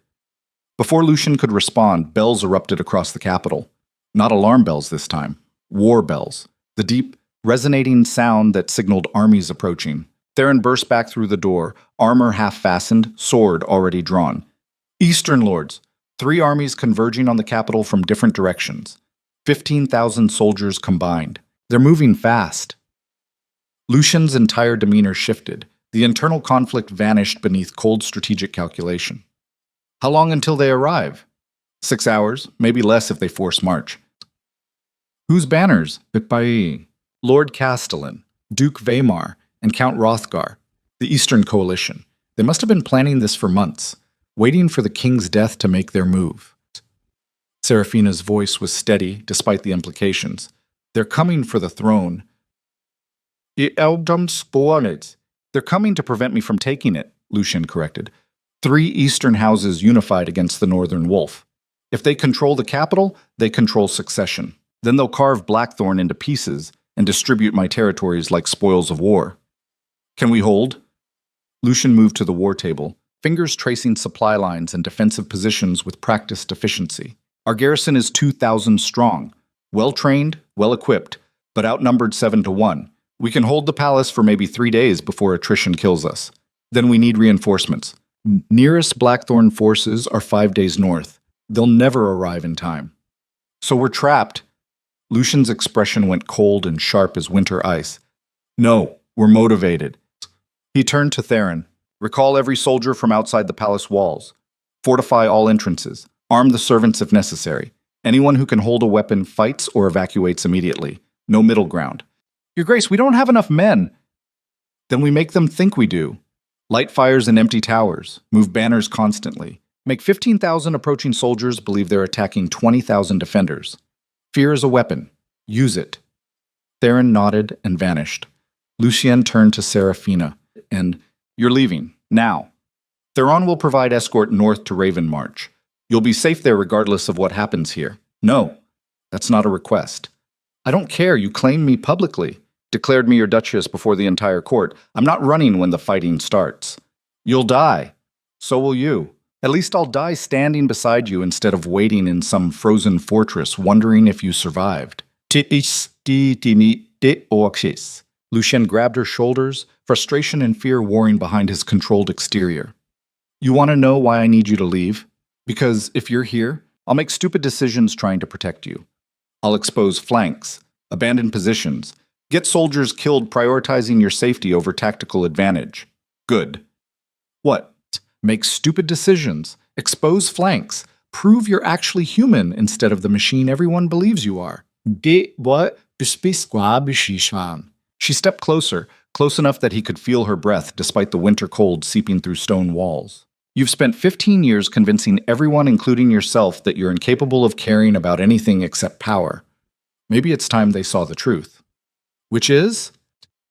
Before Lucian could respond, bells erupted across the capital. Not alarm bells this time, war bells. The deep, resonating sound that signaled armies approaching. Theron burst back through the door, armor half-fastened, sword already drawn. Eastern lords, 3 armies converging on the capital from different directions. 15,000 soldiers combined. They're moving fast. Lucian's entire demeanor shifted. The internal conflict vanished beneath cold strategic calculation. How long until they arrive? 6 hours, maybe less if they force march. Whose banners? Bitbai. Lord Castellan, Duke Vaemar, and Count Hrothgar, the Eastern Coalition. They must have been planning this for months, waiting for the king's death to make their move. Seraphina's voice was steady, despite the implications. They're coming for the throne. They're coming to prevent me from taking it, Lucian corrected. 3 eastern houses unified against the northern wolf. If they control the capital, they control succession. Then they'll carve Blackthorn into pieces and distribute my territories like spoils of war. Can we hold? Lucian moved to the war table, fingers tracing supply lines and defensive positions with practiced efficiency. Our garrison is 2,000 strong, well-trained, well-equipped, but outnumbered 7-1. We can hold the palace for maybe 3 days before attrition kills us. Then we need reinforcements. Nearest Blackthorn forces are 5 days north. They'll never arrive in time. So we're trapped. Lucian's expression went cold and sharp as winter ice. No, we're motivated. He turned to Theron. Recall every soldier from outside the palace walls. Fortify all entrances. Arm the servants if necessary. Anyone who can hold a weapon fights or evacuates immediately. No middle ground. Your Grace, we don't have enough men. Then we make them think we do. Light fires in empty towers. Move banners constantly. Make 15,000 approaching soldiers believe they're attacking 20,000 defenders. Fear is a weapon. Use it. Theron nodded and vanished. Lucien turned to Seraphina. And, you're leaving. Now. Theron will provide escort north to Ravenmarch. You'll be safe there regardless of what happens here. No, that's not a request. I don't care. You claimed me publicly. Declared me your duchess before the entire court. I'm not running when the fighting starts. You'll die. So will you. At least I'll die standing beside you instead of waiting in some frozen fortress wondering if you survived. Lucien grabbed her shoulders, frustration and fear warring behind his controlled exterior. You want to know why I need you to leave? Because if you're here, I'll make stupid decisions trying to protect you. I'll expose flanks, abandon positions, get soldiers killed prioritizing your safety over tactical advantage. Good. What? Make stupid decisions, expose flanks, prove you're actually human instead of the machine everyone believes you are. She stepped closer, close enough that he could feel her breath despite the winter cold seeping through stone walls. You've spent 15 years convincing everyone, including yourself, that you're incapable of caring about anything except power. Maybe it's time they saw the truth. Which is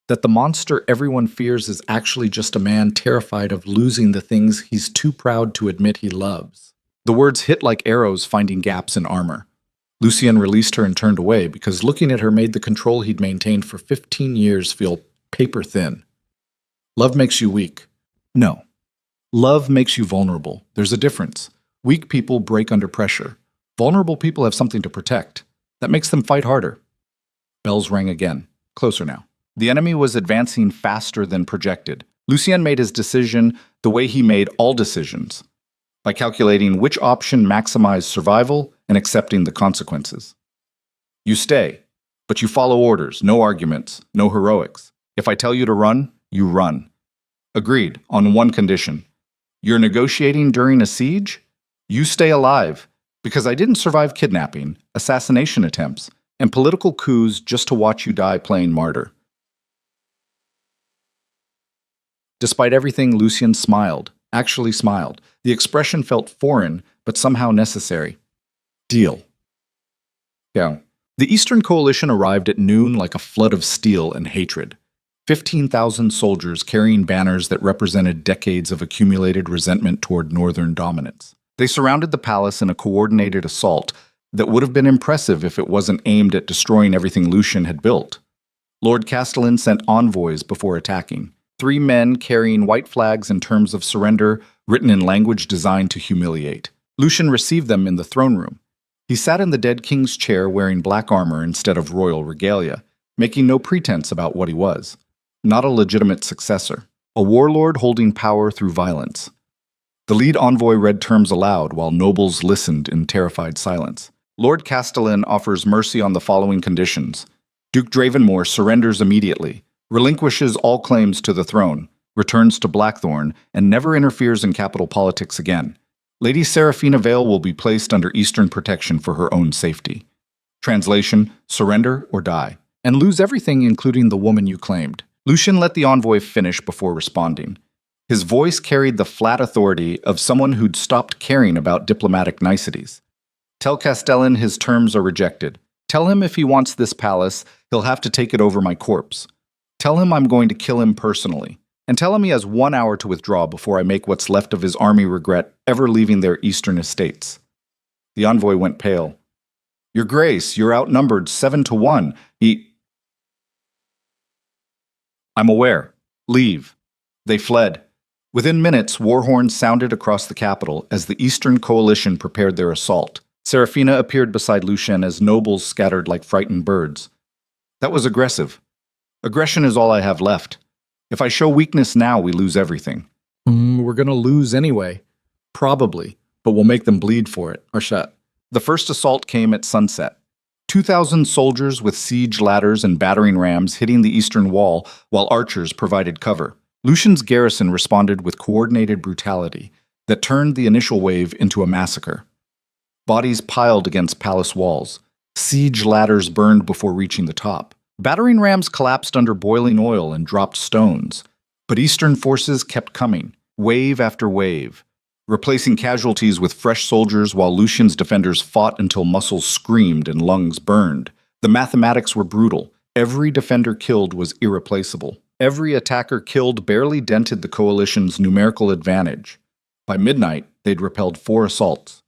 that the monster everyone fears is actually just a man terrified of losing the things he's too proud to admit he loves. The words hit like arrows finding gaps in armor. Lucien released her and turned away because looking at her made the control he'd maintained for 15 years feel paper thin. Love makes you weak. No. Love makes you vulnerable. There's a difference. Weak people break under pressure. Vulnerable people have something to protect. That makes them fight harder. Bells rang again. Closer now. The enemy was advancing faster than projected. Lucien made his decision the way he made all decisions. by calculating which option maximized survival and accepting the consequences. You stay, but you follow orders, no arguments, no heroics. If I tell you to run, you run. Agreed, on one condition. You're negotiating during a siege? You stay alive, because I didn't survive kidnapping, assassination attempts, and political coups just to watch you die playing martyr. Despite everything, Lucien smiled, actually smiled. The expression felt foreign, but somehow necessary. Deal. Yeah. The Eastern Coalition arrived at noon like a flood of steel and hatred. 15,000 soldiers carrying banners that represented decades of accumulated resentment toward Northern dominance. They surrounded the palace in a coordinated assault that would have been impressive if it wasn't aimed at destroying everything Lucien had built. Lord Castellan sent envoys before attacking. 3 men carrying white flags in terms of surrender, written in language designed to humiliate. Lucien received them in the throne room. He sat in the dead king's chair wearing black armor instead of royal regalia, making no pretense about what he was. Not a legitimate successor. A warlord holding power through violence. The lead envoy read terms aloud while nobles listened in terrified silence. Lord Castellan offers mercy on the following conditions. Duke Dravenmore surrenders immediately, relinquishes all claims to the throne, returns to Blackthorn, and never interferes in capital politics again. Lady Seraphina Vale will be placed under Eastern protection for her own safety. Translation, surrender or die, and lose everything including the woman you claimed. Lucien let the envoy finish before responding. His voice carried the flat authority of someone who'd stopped caring about diplomatic niceties. Tell Castellan his terms are rejected. Tell him if he wants this palace, he'll have to take it over my corpse. Tell him I'm going to kill him personally. And tell him he has 1 hour to withdraw before I make what's left of his army regret ever leaving their eastern estates. The envoy went pale. Your Grace, you're outnumbered 7-1. I'm aware. Leave. They fled. Within minutes, war horns sounded across the capital as the Eastern Coalition prepared their assault. Seraphina appeared beside Lucien as nobles scattered like frightened birds. That was aggressive. Aggression is all I have left. If I show weakness now, we lose everything. We're gonna lose anyway. Probably, but we'll make them bleed for it. Arshat. The first assault came at sunset. 2,000 soldiers with siege ladders and battering rams hitting the eastern wall while archers provided cover. Lucien's garrison responded with coordinated brutality that turned the initial wave into a massacre. Bodies piled against palace walls. Siege ladders burned before reaching the top. Battering rams collapsed under boiling oil and dropped stones. But Eastern forces kept coming, wave after wave, replacing casualties with fresh soldiers while Lucien's defenders fought until muscles screamed and lungs burned. The mathematics were brutal. Every defender killed was irreplaceable. Every attacker killed barely dented the coalition's numerical advantage. By midnight, they'd repelled 4 assaults.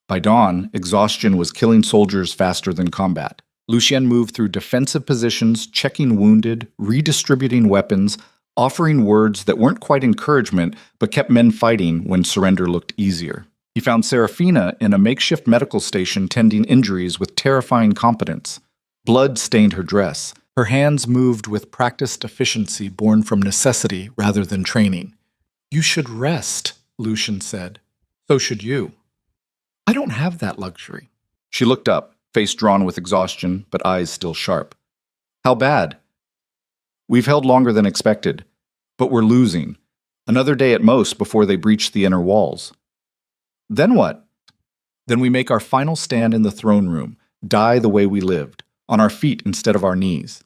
By dawn, exhaustion was killing soldiers faster than combat. Lucien moved through defensive positions, checking wounded, redistributing weapons, offering words that weren't quite encouragement but kept men fighting when surrender looked easier. He found Seraphina in a makeshift medical station tending injuries with terrifying competence. Blood stained her dress. Her hands moved with practiced efficiency born from necessity rather than training. You should rest, Lucien said. So should you. I don't have that luxury. She looked up, face drawn with exhaustion, but eyes still sharp. How bad? We've held longer than expected, but we're losing. Another day at most before they breach the inner walls. Then what? Then we make our final stand in the throne room, die the way we lived, on our feet instead of our knees.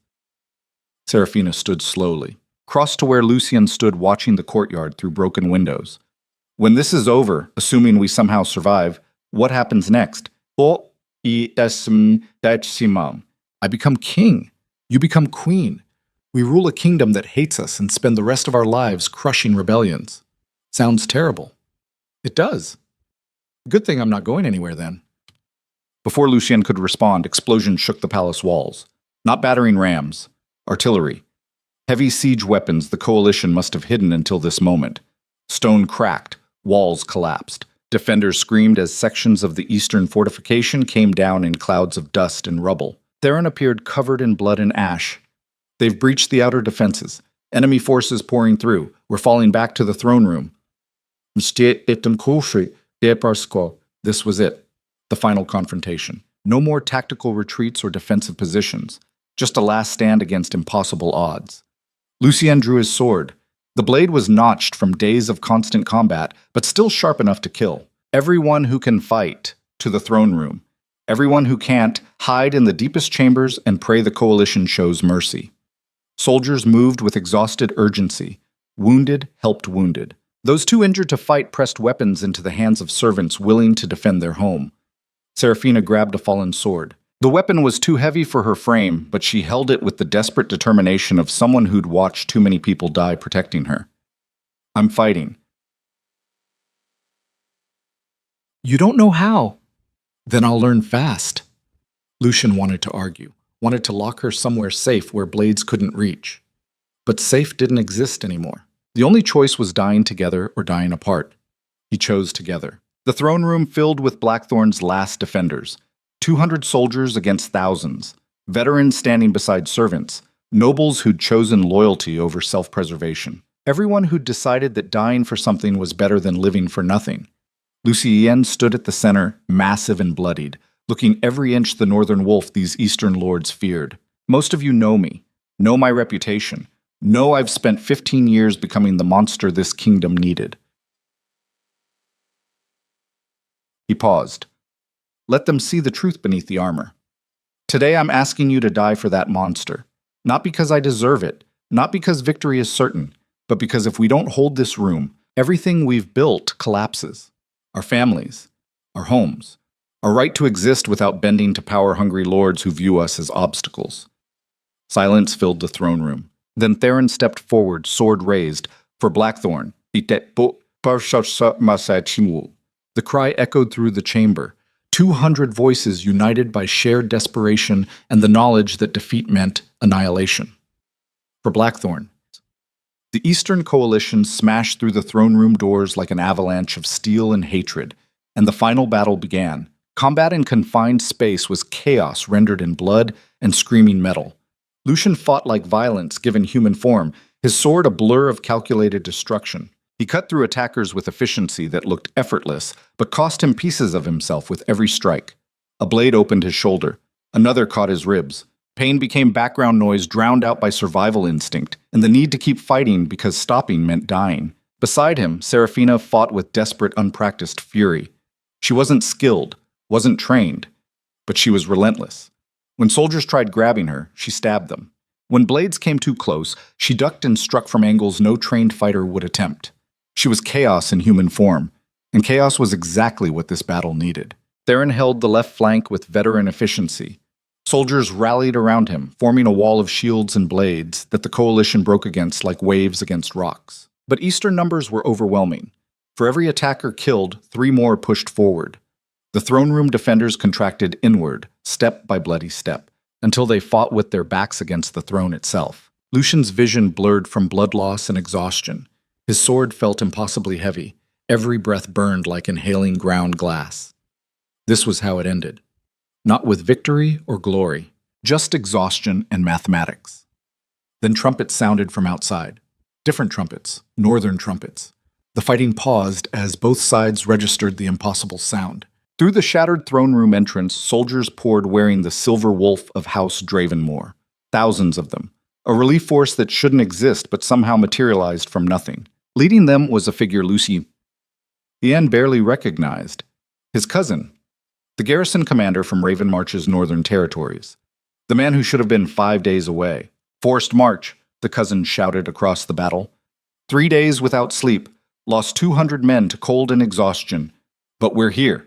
Seraphina stood slowly, crossed to where Lucien stood watching the courtyard through broken windows. When this is over, assuming we somehow survive, what happens next? I become king. You become queen. We rule a kingdom that hates us and spend the rest of our lives crushing rebellions. Sounds terrible. It does. Good thing I'm not going anywhere then. Before Lucien could respond, explosions shook the palace walls. Not battering rams. Artillery. Heavy siege weapons the coalition must have hidden until this moment. Stone cracked. Walls collapsed. Defenders screamed as sections of the eastern fortification came down in clouds of dust and rubble. Theron appeared covered in blood and ash. They've breached the outer defenses. Enemy forces pouring through. We're falling back to the throne room. Dieparsko. This was it. The final confrontation. No more tactical retreats or defensive positions. Just a last stand against impossible odds. Lucien drew his sword. The blade was notched from days of constant combat, but still sharp enough to kill. Everyone who can fight, to the throne room. Everyone who can't, hide in the deepest chambers and pray the coalition shows mercy. Soldiers moved with exhausted urgency. Wounded helped wounded. Those too injured to fight pressed weapons into the hands of servants willing to defend their home. Serafina grabbed a fallen sword. The weapon was too heavy for her frame, but she held it with the desperate determination of someone who'd watched too many people die protecting her. I'm fighting. You don't know how. Then I'll learn fast. Lucien wanted to argue, wanted to lock her somewhere safe where blades couldn't reach. But safe didn't exist anymore. The only choice was dying together or dying apart. He chose together. The throne room filled with Blackthorn's last defenders. 200 soldiers against thousands. Veterans standing beside servants. Nobles who'd chosen loyalty over self-preservation. Everyone who'd decided that dying for something was better than living for nothing. Lucien stood at the center, massive and bloodied, looking every inch the northern wolf these eastern lords feared. Most of you know me, know my reputation, know I've spent 15 years becoming the monster this kingdom needed. He paused. Let them see the truth beneath the armor. Today I'm asking you to die for that monster. Not because I deserve it, not because victory is certain, but because if we don't hold this room, everything we've built collapses. Our families, our homes, our right to exist without bending to power-hungry lords who view us as obstacles. Silence filled the throne room. Then Theron stepped forward, sword raised, for Blackthorn. The cry echoed through the chamber. 200 voices united by shared desperation and the knowledge that defeat meant annihilation. For Blackthorn. The Eastern Coalition smashed through the throne room doors like an avalanche of steel and hatred, and the final battle began. Combat in confined space was chaos rendered in blood and screaming metal. Lucien fought like violence given human form, his sword a blur of calculated destruction. He cut through attackers with efficiency that looked effortless, but cost him pieces of himself with every strike. A blade opened his shoulder. Another caught his ribs. Pain became background noise drowned out by survival instinct, and the need to keep fighting because stopping meant dying. Beside him, Serafina fought with desperate, unpracticed fury. She wasn't skilled, wasn't trained, but she was relentless. When soldiers tried grabbing her, she stabbed them. When blades came too close, she ducked and struck from angles no trained fighter would attempt. She was chaos in human form, and chaos was exactly what this battle needed. Theron held the left flank with veteran efficiency. Soldiers rallied around him, forming a wall of shields and blades that the coalition broke against like waves against rocks. But Eastern numbers were overwhelming. For every attacker killed, 3 more pushed forward. The throne room defenders contracted inward, step by bloody step, until they fought with their backs against the throne itself. Lucien's vision blurred from blood loss and exhaustion. His sword felt impossibly heavy. Every breath burned like inhaling ground glass. This was how it ended. Not with victory or glory, just exhaustion and mathematics. Then trumpets sounded from outside. Different trumpets, northern trumpets. The fighting paused as both sides registered the impossible sound. Through the shattered throne room entrance, soldiers poured wearing the silver wolf of House Dravenmore. Thousands of them. A relief force that shouldn't exist but somehow materialized from nothing. Leading them was a figure Lucien barely recognized. His cousin, the garrison commander from Ravenmarch's northern territories. The man who should have been 5 days away. Forced march, the cousin shouted across the battle. 3 days without sleep, lost 200 men to cold and exhaustion. But we're here.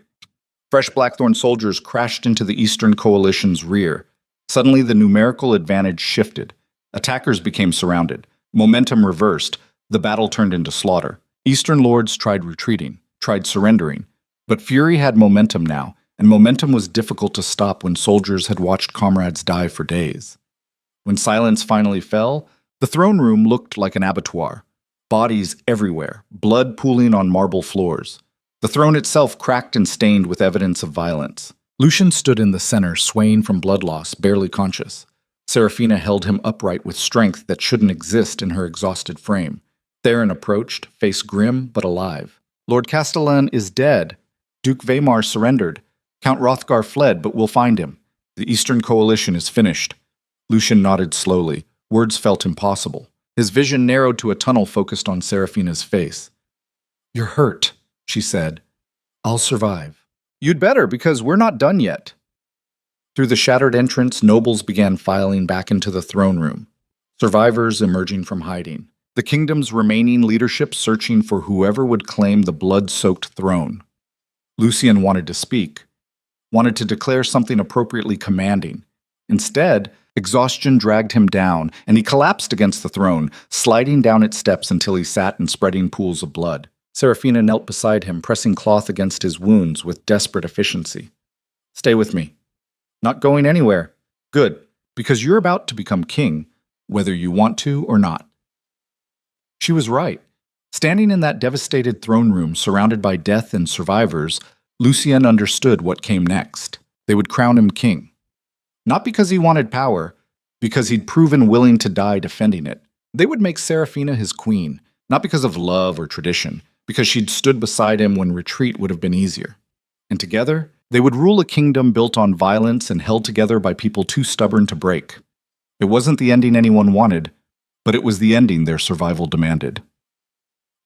Fresh Blackthorn soldiers crashed into the Eastern Coalition's rear. Suddenly the numerical advantage shifted. Attackers became surrounded. Momentum reversed. The battle turned into slaughter. Eastern lords tried retreating, tried surrendering. But fury had momentum now, and momentum was difficult to stop when soldiers had watched comrades die for days. When silence finally fell, the throne room looked like an abattoir. Bodies everywhere, blood pooling on marble floors. The throne itself cracked and stained with evidence of violence. Lucien stood in the center, swaying from blood loss, barely conscious. Serafina held him upright with strength that shouldn't exist in her exhausted frame. Theron approached, face grim but alive. Lord Castellan is dead, Duke Vaymar surrendered. Count Rothgar fled, but we'll find him. The Eastern Coalition is finished. Lucian nodded slowly. Words felt impossible. His vision narrowed to a tunnel focused on Seraphina's face. "You're hurt," she said. "I'll survive." "You'd better, because we're not done yet." Through the shattered entrance, nobles began filing back into the throne room, survivors emerging from hiding. The kingdom's remaining leadership searching for whoever would claim the blood-soaked throne. Lucian wanted to speak, wanted to declare something appropriately commanding. Instead, exhaustion dragged him down, and he collapsed against the throne, sliding down its steps until he sat in spreading pools of blood. Seraphina knelt beside him, pressing cloth against his wounds with desperate efficiency. "Stay with me. Not going anywhere. Good, because you're about to become king, whether you want to or not." She was right. Standing in that devastated throne room surrounded by death and survivors, Lucian understood what came next. They would crown him king. Not because he wanted power, because he'd proven willing to die defending it. They would make Seraphina his queen, not because of love or tradition, because she'd stood beside him when retreat would have been easier. And together, they would rule a kingdom built on violence and held together by people too stubborn to break. It wasn't the ending anyone wanted, but it was the ending their survival demanded.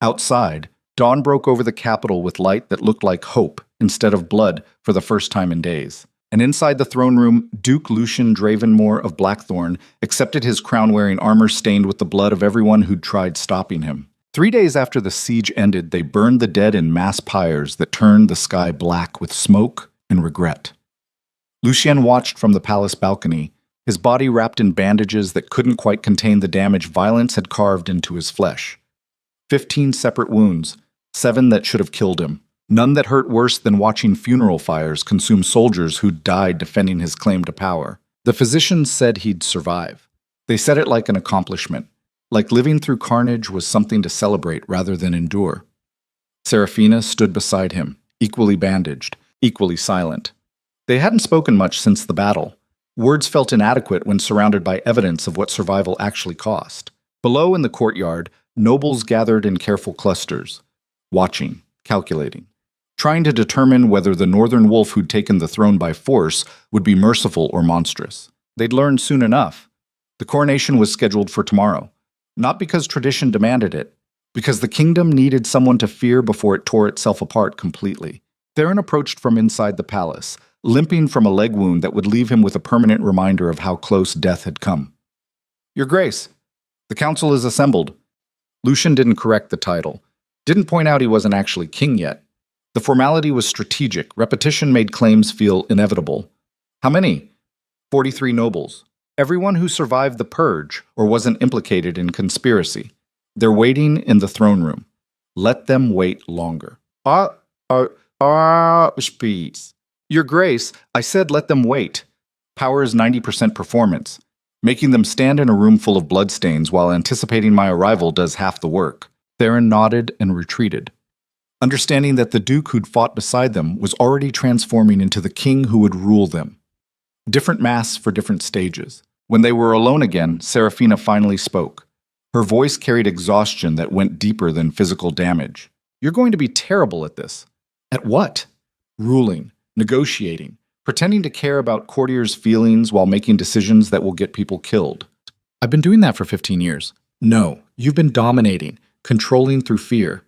Outside, dawn broke over the capital with light that looked like hope instead of blood for the first time in days. And inside the throne room, Duke Lucian Dravenmore of Blackthorn accepted his crown-wearing armor stained with the blood of everyone who'd tried stopping him. 3 days after the siege ended, they burned the dead in mass pyres that turned the sky black with smoke and regret. Lucian watched from the palace balcony, his body wrapped in bandages that couldn't quite contain the damage violence had carved into his flesh. 15 separate wounds, 7 that should have killed him. None that hurt worse than watching funeral fires consume soldiers who'd died defending his claim to power. The physicians said he'd survive. They said it like an accomplishment, like living through carnage was something to celebrate rather than endure. Seraphina stood beside him, equally bandaged, equally silent. They hadn't spoken much since the battle. Words felt inadequate when surrounded by evidence of what survival actually cost. Below in the courtyard, nobles gathered in careful clusters, watching, calculating, trying to determine whether the northern wolf who'd taken the throne by force would be merciful or monstrous. They'd learn soon enough. The coronation was scheduled for tomorrow, not because tradition demanded it, because the kingdom needed someone to fear before it tore itself apart completely. Theron approached from inside the palace, limping from a leg wound that would leave him with a permanent reminder of how close death had come. "Your Grace, the council is assembled." Lucian didn't correct the title, didn't point out he wasn't actually king yet. The formality was strategic. Repetition made claims feel inevitable. How many? 43 nobles. Everyone who survived the purge or wasn't implicated in conspiracy. They're waiting in the throne room. Let them wait longer. Please. Your Grace, I said let them wait. Power is 90% performance. Making them stand in a room full of bloodstains while anticipating my arrival does half the work. Theron nodded and retreated, understanding that the Duke who'd fought beside them was already transforming into the king who would rule them. Different masks for different stages. When they were alone again, Seraphina finally spoke. Her voice carried exhaustion that went deeper than physical damage. "You're going to be terrible at this." "At what?" "Ruling, negotiating, pretending to care about courtiers' feelings while making decisions that will get people killed." "I've been doing that for 15 years. "No, you've been dominating, controlling through fear.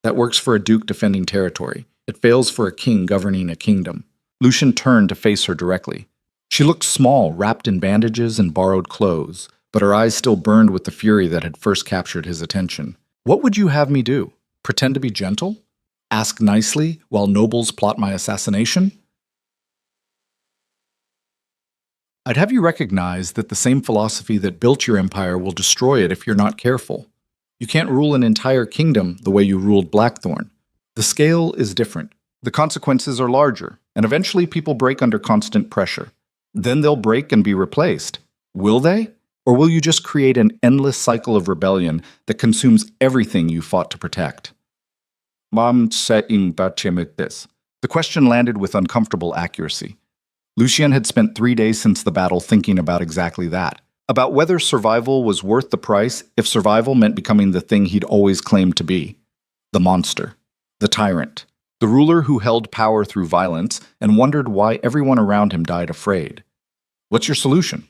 That works for a duke defending territory. It fails for a king governing a kingdom." Lucian turned to face her directly. She looked small, wrapped in bandages and borrowed clothes, but her eyes still burned with the fury that had first captured his attention. "What would you have me do? Pretend to be gentle? Ask nicely while nobles plot my assassination?" "I'd have you recognize that the same philosophy that built your empire will destroy it if you're not careful. You can't rule an entire kingdom the way you ruled Blackthorn. The scale is different. The consequences are larger, and eventually people break under constant pressure. Then they'll break and be replaced. Will they? Or will you just create an endless cycle of rebellion that consumes everything you fought to protect?" The question landed with uncomfortable accuracy. Lucian had spent 3 days since the battle thinking about exactly that. About whether survival was worth the price if survival meant becoming the thing he'd always claimed to be. The monster. The tyrant. the ruler who held power through violence and wondered why everyone around him died afraid. What's your solution?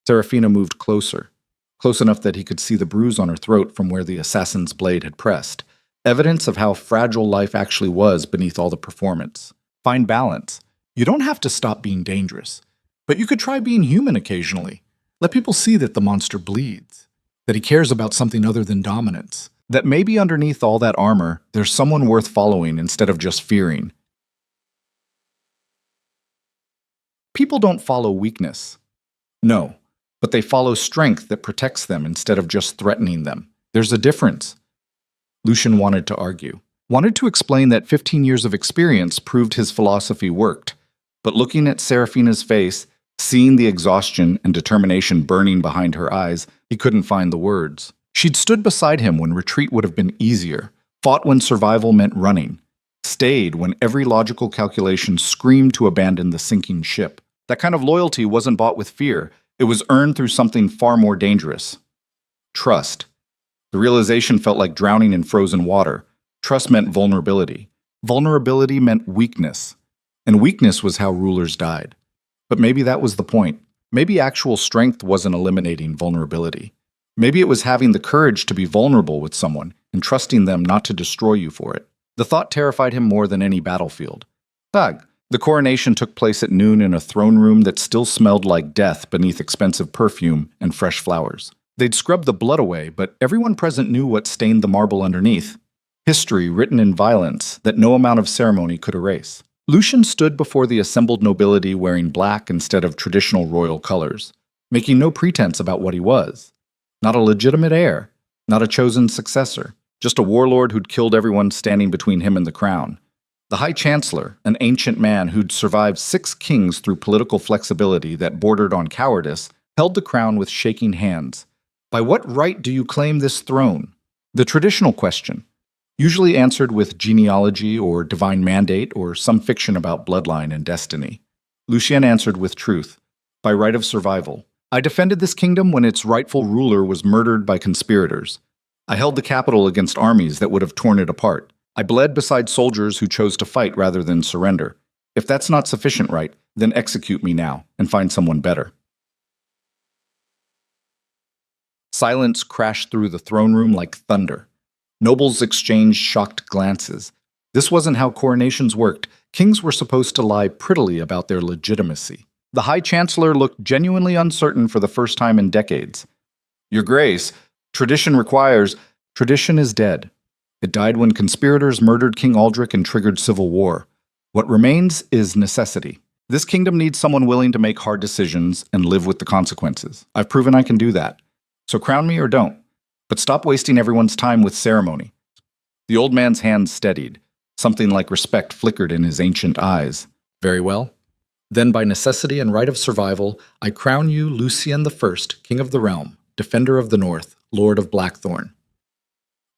Serafina moved closer, close enough that he could see the bruise on her throat from where the assassin's blade had pressed, evidence of how fragile life actually was beneath all the performance. Find balance. You don't have to stop being dangerous, but you could try being human occasionally. Let people see that the monster bleeds, that he cares about something other than dominance, that maybe underneath all that armor, there's someone worth following instead of just fearing. People don't follow weakness. No, but they follow strength that protects them instead of just threatening them. There's a difference. Lucian wanted to argue, wanted to explain that 15 years of experience proved his philosophy worked, but looking at Serafina's face, seeing the exhaustion and determination burning behind her eyes, he couldn't find the words. She'd stood beside him when retreat would have been easier, fought when survival meant running, stayed when every logical calculation screamed to abandon the sinking ship. That kind of loyalty wasn't bought with fear. It was earned through something far more dangerous. Trust. The realization felt like drowning in frozen water. Trust meant vulnerability. Vulnerability meant weakness. And weakness was how rulers died. But maybe that was the point. Maybe actual strength wasn't eliminating vulnerability. Maybe it was having the courage to be vulnerable with someone and trusting them not to destroy you for it. The thought terrified him more than any battlefield. Tag. The coronation took place at noon in a throne room that still smelled like death beneath expensive perfume and fresh flowers. They'd scrubbed the blood away, but everyone present knew what stained the marble underneath. History written in violence that no amount of ceremony could erase. Lucian stood before the assembled nobility wearing black instead of traditional royal colors, making no pretense about what he was. Not a legitimate heir, not a chosen successor, just a warlord who'd killed everyone standing between him and the crown. The High Chancellor, an ancient man who'd survived 6 kings through political flexibility that bordered on cowardice, held the crown with shaking hands. By what right do you claim this throne? The traditional question, usually answered with genealogy or divine mandate or some fiction about bloodline and destiny. Lucien answered with truth, by right of survival. I defended this kingdom when its rightful ruler was murdered by conspirators. I held the capital against armies that would have torn it apart. I bled beside soldiers who chose to fight rather than surrender. If that's not sufficient right, then execute me now and find someone better. Silence crashed through the throne room like thunder. Nobles exchanged shocked glances. This wasn't how coronations worked. Kings were supposed to lie prettily about their legitimacy. The High Chancellor looked genuinely uncertain for the first time in decades. Your Grace, tradition requires... Tradition is dead. It died when conspirators murdered King Aldrich and triggered civil war. What remains is necessity. This kingdom needs someone willing to make hard decisions and live with the consequences. I've proven I can do that. So crown me or don't. But stop wasting everyone's time with ceremony. The old man's hands steadied. Something like respect flickered in his ancient eyes. Very well. Then by necessity and right of survival, I crown you Lucien I, King of the Realm, Defender of the North, Lord of Blackthorn.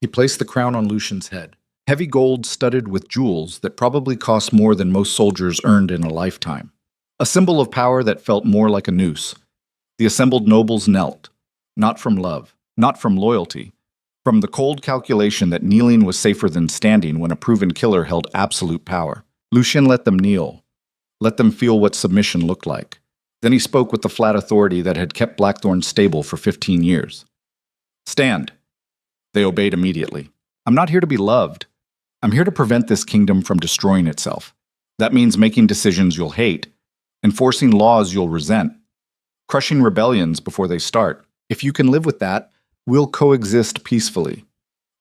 He placed the crown on Lucian's head, heavy gold studded with jewels that probably cost more than most soldiers earned in a lifetime. A symbol of power that felt more like a noose. The assembled nobles knelt, not from love, not from loyalty, from the cold calculation that kneeling was safer than standing when a proven killer held absolute power. Lucien let them kneel, let them feel what submission looked like. Then he spoke with the flat authority that had kept Blackthorn stable for 15 years. Stand. They obeyed immediately. I'm not here to be loved. I'm here to prevent this kingdom from destroying itself. That means making decisions you'll hate, enforcing laws you'll resent, crushing rebellions before they start. If you can live with that, we'll coexist peacefully.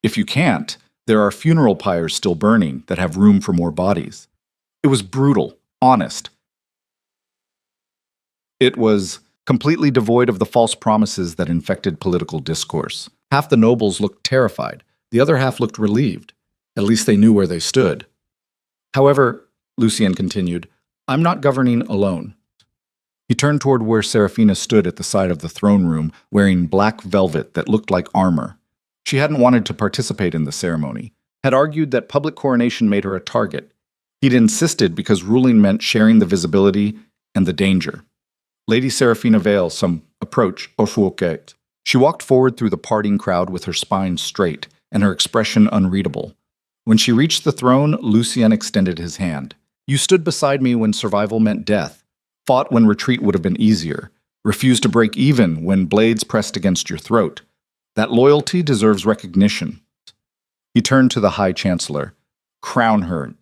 If you can't, there are funeral pyres still burning that have room for more bodies. It was brutal, honest. It was completely devoid of the false promises that infected political discourse. Half the nobles looked terrified. The other half looked relieved. At least they knew where they stood. However, Lucien continued, I'm not governing alone. He turned toward where Serafina stood at the side of the throne room, wearing black velvet that looked like armor. She hadn't wanted to participate in the ceremony, had argued that public coronation made her a target. He'd insisted because ruling meant sharing the visibility and the danger. Lady Serafina Vale, some approach, Ofuoket. She walked forward through the parting crowd with her spine straight, and her expression unreadable. When she reached the throne, Lucien extended his hand. You stood beside me when survival meant death, fought when retreat would have been easier, refused to break even when blades pressed against your throat. That loyalty deserves recognition. He turned to the High Chancellor. Crown her.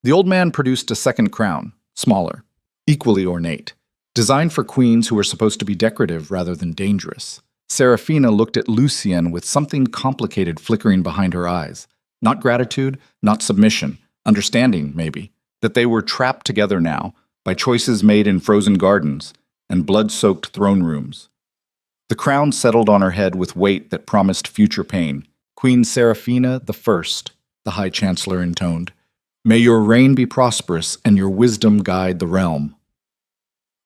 The old man produced a second crown, smaller, equally ornate, designed for queens who were supposed to be decorative rather than dangerous. Serafina looked at Lucien with something complicated flickering behind her eyes. Not gratitude, not submission, understanding, maybe, that they were trapped together now by choices made in frozen gardens and blood-soaked throne rooms. The crown settled on her head with weight that promised future pain. Queen Serafina the First, the High Chancellor intoned. May your reign be prosperous and your wisdom guide the realm.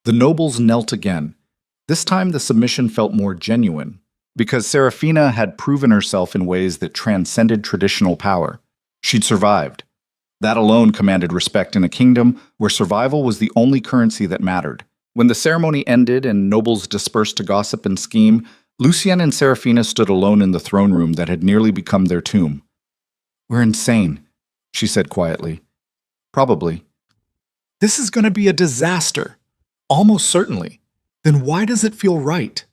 The nobles knelt again. This time the submission felt more genuine, because Serafina had proven herself in ways that transcended traditional power. She'd survived. That alone commanded respect in a kingdom where survival was the only currency that mattered. When the ceremony ended and nobles dispersed to gossip and scheme, Lucien and Serafina stood alone in the throne room that had nearly become their tomb. We're insane, she said quietly. Probably. This is going to be a disaster. Almost certainly. Then why does it feel right?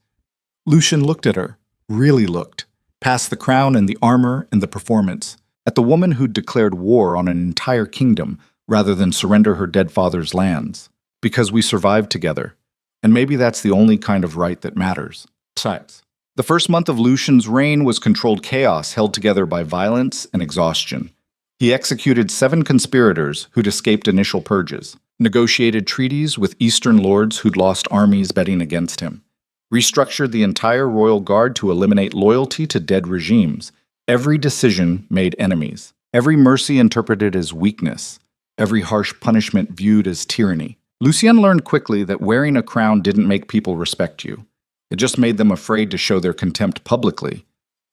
Lucien looked at her, really looked, past the crown and the armor and the performance, at the woman who'd declared war on an entire kingdom rather than surrender her dead father's lands. Because we survived together. And maybe that's the only kind of right that matters. Besides, the first month of Lucien's reign was controlled chaos held together by violence and exhaustion. He executed 7 conspirators who'd escaped initial purges, negotiated treaties with Eastern lords who'd lost armies betting against him, restructured the entire royal guard to eliminate loyalty to dead regimes. Every decision made enemies, every mercy interpreted as weakness, every harsh punishment viewed as tyranny. Lucien learned quickly that wearing a crown didn't make people respect you. It just made them afraid to show their contempt publicly.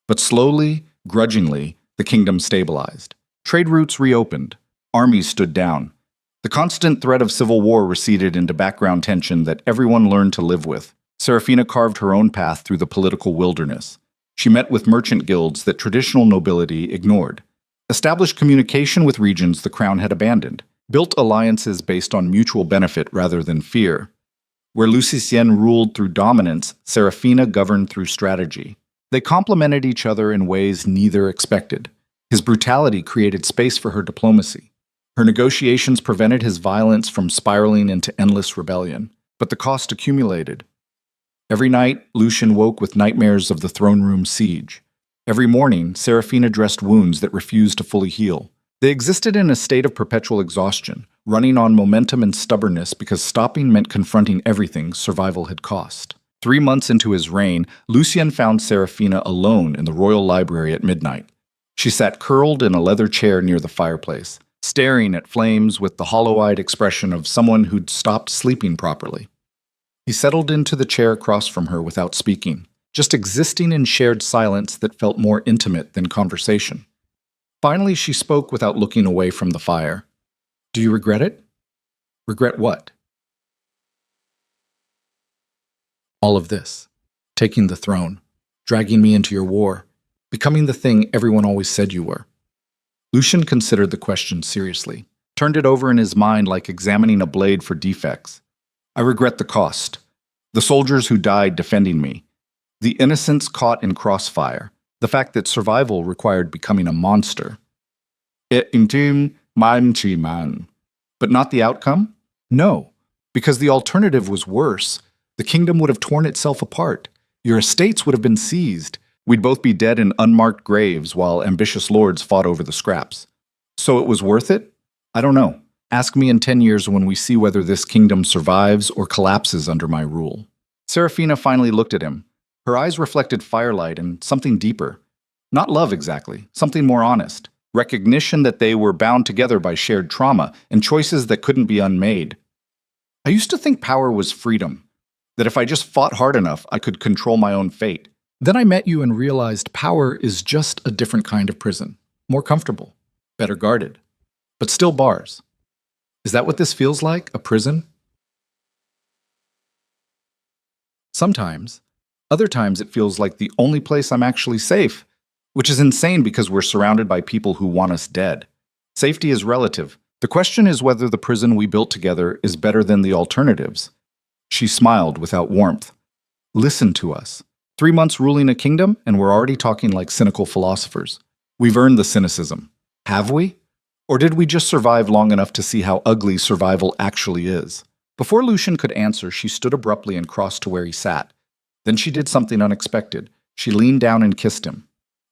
But slowly, grudgingly, the kingdom stabilized. Trade routes reopened. Armies stood down. The constant threat of civil war receded into background tension that everyone learned to live with. Serafina carved her own path through the political wilderness. She met with merchant guilds that traditional nobility ignored, established communication with regions the crown had abandoned, built alliances based on mutual benefit rather than fear. Where Lucien ruled through dominance, Serafina governed through strategy. They complemented each other in ways neither expected. His brutality created space for her diplomacy. Her negotiations prevented his violence from spiraling into endless rebellion. But the cost accumulated. Every night, Lucien woke with nightmares of the throne room siege. Every morning, Serafina dressed wounds that refused to fully heal. They existed in a state of perpetual exhaustion, running on momentum and stubbornness because stopping meant confronting everything survival had cost. 3 months into his reign, Lucien found Serafina alone in the royal library at midnight. She sat curled in a leather chair near the fireplace, staring at flames with the hollow-eyed expression of someone who'd stopped sleeping properly. He settled into the chair across from her without speaking, just existing in shared silence that felt more intimate than conversation. Finally, she spoke without looking away from the fire. Do you regret it? Regret what? All of this. Taking the throne, dragging me into your war, becoming the thing everyone always said you were. Lucien considered the question seriously, turned it over in his mind like examining a blade for defects. I regret the cost. The soldiers who died defending me. The innocents caught in crossfire. The fact that survival required becoming a monster. But not the outcome? No, because the alternative was worse. The kingdom would have torn itself apart. Your estates would have been seized. We'd both be dead in unmarked graves while ambitious lords fought over the scraps. So it was worth it? I don't know. Ask me in 10 years when we see whether this kingdom survives or collapses under my rule. Serafina finally looked at him. Her eyes reflected firelight and something deeper. Not love exactly, something more honest. Recognition that they were bound together by shared trauma and choices that couldn't be unmade. I used to think power was freedom, that if I just fought hard enough, I could control my own fate. Then I met you and realized power is just a different kind of prison. More comfortable, better guarded, but still bars. Is that what this feels like, a prison? Sometimes. Other times it feels like the only place I'm actually safe. which is insane because we're surrounded by people who want us dead. Safety is relative. The question is whether the prison we built together is better than the alternatives. She smiled without warmth. Listen to us. 3 months ruling a kingdom, and we're already talking like cynical philosophers. We've earned the cynicism. Have we? Or did we just survive long enough to see how ugly survival actually is? Before Lucian could answer, she stood abruptly and crossed to where he sat. Then she did something unexpected. She leaned down and kissed him.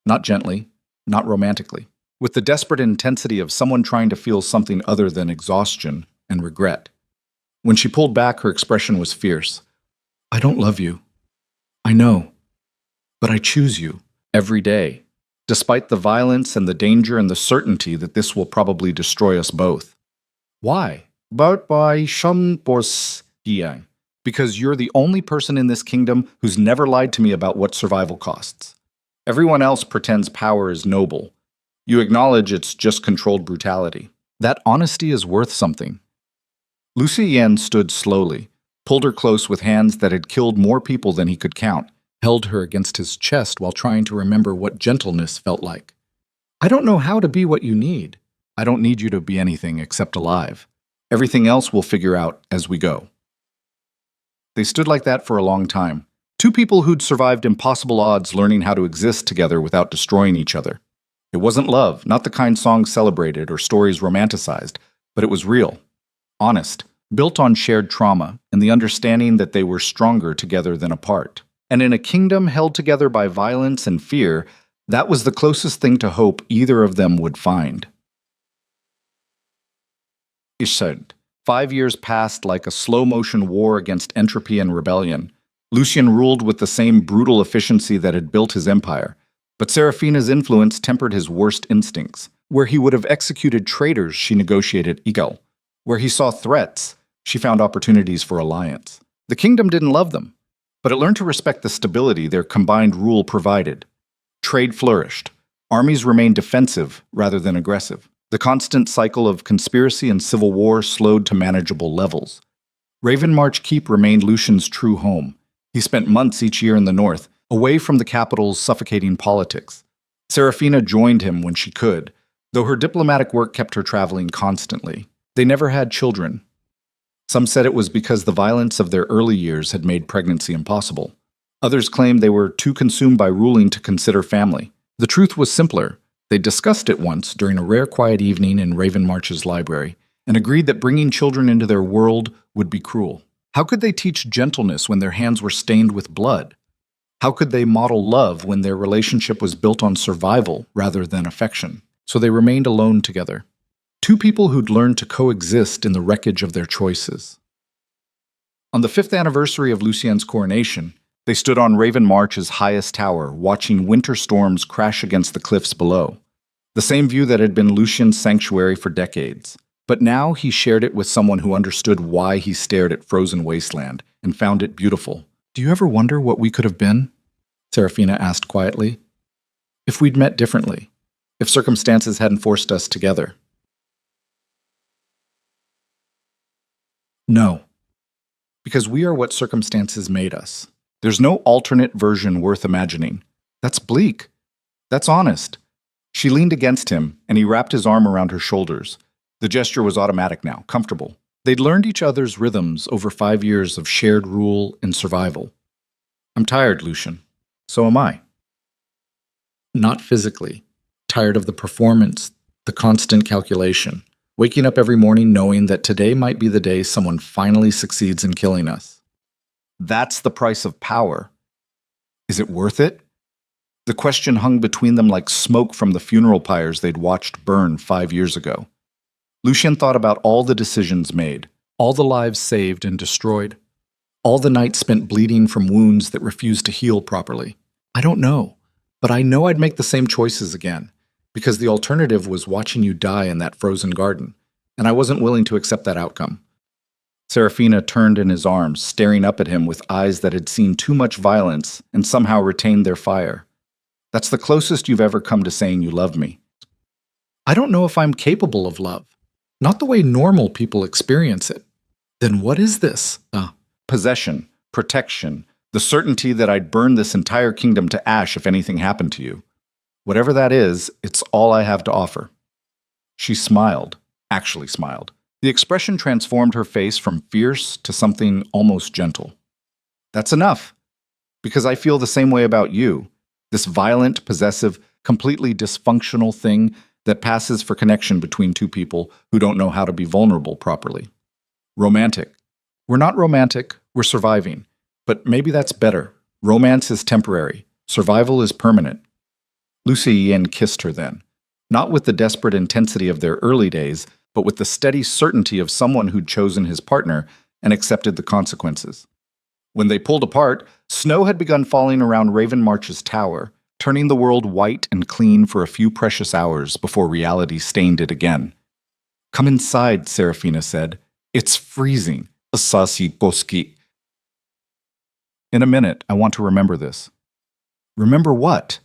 Not gently, not romantically, with the desperate intensity of someone trying to feel something other than exhaustion and regret. When she pulled back, her expression was fierce. I don't love you. I know. But I choose you every day, despite the violence and the danger and the certainty that this will probably destroy us both. Why? Because you're the only person in this kingdom who's never lied to me about what survival costs. Everyone else pretends power is noble. You acknowledge it's just controlled brutality. That honesty is worth something. Lucy Yen stood slowly, pulled her close with hands that had killed more people than he could count, held her against his chest while trying to remember what gentleness felt like. I don't know how to be what you need. I don't need you to be anything except alive. Everything else we'll figure out as we go. They stood like that for a long time. Two people who'd survived impossible odds learning how to exist together without destroying each other. It wasn't love, not the kind songs celebrated or stories romanticized, but it was real, honest, built on shared trauma and the understanding that they were stronger together than apart. And in a kingdom held together by violence and fear, that was the closest thing to hope either of them would find. Ishard. 5 years passed like a slow-motion war against entropy and rebellion. Lucian ruled with the same brutal efficiency that had built his empire, but Serafina's influence tempered his worst instincts. Where he would have executed traitors, she negotiated equal. Where he saw threats, she found opportunities for alliance. The kingdom didn't love them, but it learned to respect the stability their combined rule provided. Trade flourished. Armies remained defensive rather than aggressive. The constant cycle of conspiracy and civil war slowed to manageable levels. Ravenmarch Keep remained Lucian's true home. He spent months each year in the north, away from the capital's suffocating politics. Serafina joined him when she could, though her diplomatic work kept her traveling constantly. They never had children. Some said it was because the violence of their early years had made pregnancy impossible. Others claimed they were too consumed by ruling to consider family. The truth was simpler. They discussed it once during a rare quiet evening in Ravenmarch's library and agreed that bringing children into their world would be cruel. How could they teach gentleness when their hands were stained with blood? How could they model love when their relationship was built on survival rather than affection? So they remained alone together. Two people who'd learned to coexist in the wreckage of their choices. On the 5th anniversary of Lucien's coronation, they stood on Ravenmarch's highest tower, watching winter storms crash against the cliffs below. The same view that had been Lucien's sanctuary for decades. But now he shared it with someone who understood why he stared at frozen wasteland and found it beautiful. Do you ever wonder what we could have been? Serafina asked quietly. If we'd met differently. If circumstances hadn't forced us together. No. Because we are what circumstances made us. There's no alternate version worth imagining. That's bleak. That's honest. She leaned against him, and he wrapped his arm around her shoulders. The gesture was automatic now, comfortable. They'd learned each other's rhythms over 5 years of shared rule and survival. I'm tired, Lucian. So am I. Not physically. Tired of the performance, the constant calculation. Waking up every morning knowing that today might be the day someone finally succeeds in killing us. That's the price of power. Is it worth it? The question hung between them like smoke from the funeral pyres they'd watched burn 5 years ago. Lucian thought about all the decisions made, all the lives saved and destroyed, all the nights spent bleeding from wounds that refused to heal properly. I don't know, but I know I'd make the same choices again, because the alternative was watching you die in that frozen garden, and I wasn't willing to accept that outcome. Serafina turned in his arms, staring up at him with eyes that had seen too much violence and somehow retained their fire. That's the closest you've ever come to saying you love me. I don't know if I'm capable of love. Not the way normal people experience it. Then what is this? Possession, protection, the certainty that I'd burn this entire kingdom to ash if anything happened to you. Whatever that is, it's all I have to offer. She smiled, actually smiled. The expression transformed her face from fierce to something almost gentle. That's enough, because I feel the same way about you, this violent, possessive, completely dysfunctional thing that passes for connection between two people who don't know how to be vulnerable properly. Romantic. We're not romantic, we're surviving. But maybe that's better. Romance is temporary. Survival is permanent. Lucy Yin kissed her then, not with the desperate intensity of their early days, but with the steady certainty of someone who'd chosen his partner and accepted the consequences. When they pulled apart, snow had begun falling around Raven March's tower, turning the world white and clean for a few precious hours before reality stained it again. "Come inside," Serafina said. "It's freezing." Asasi Koski. In a minute, I want to remember this. Remember what?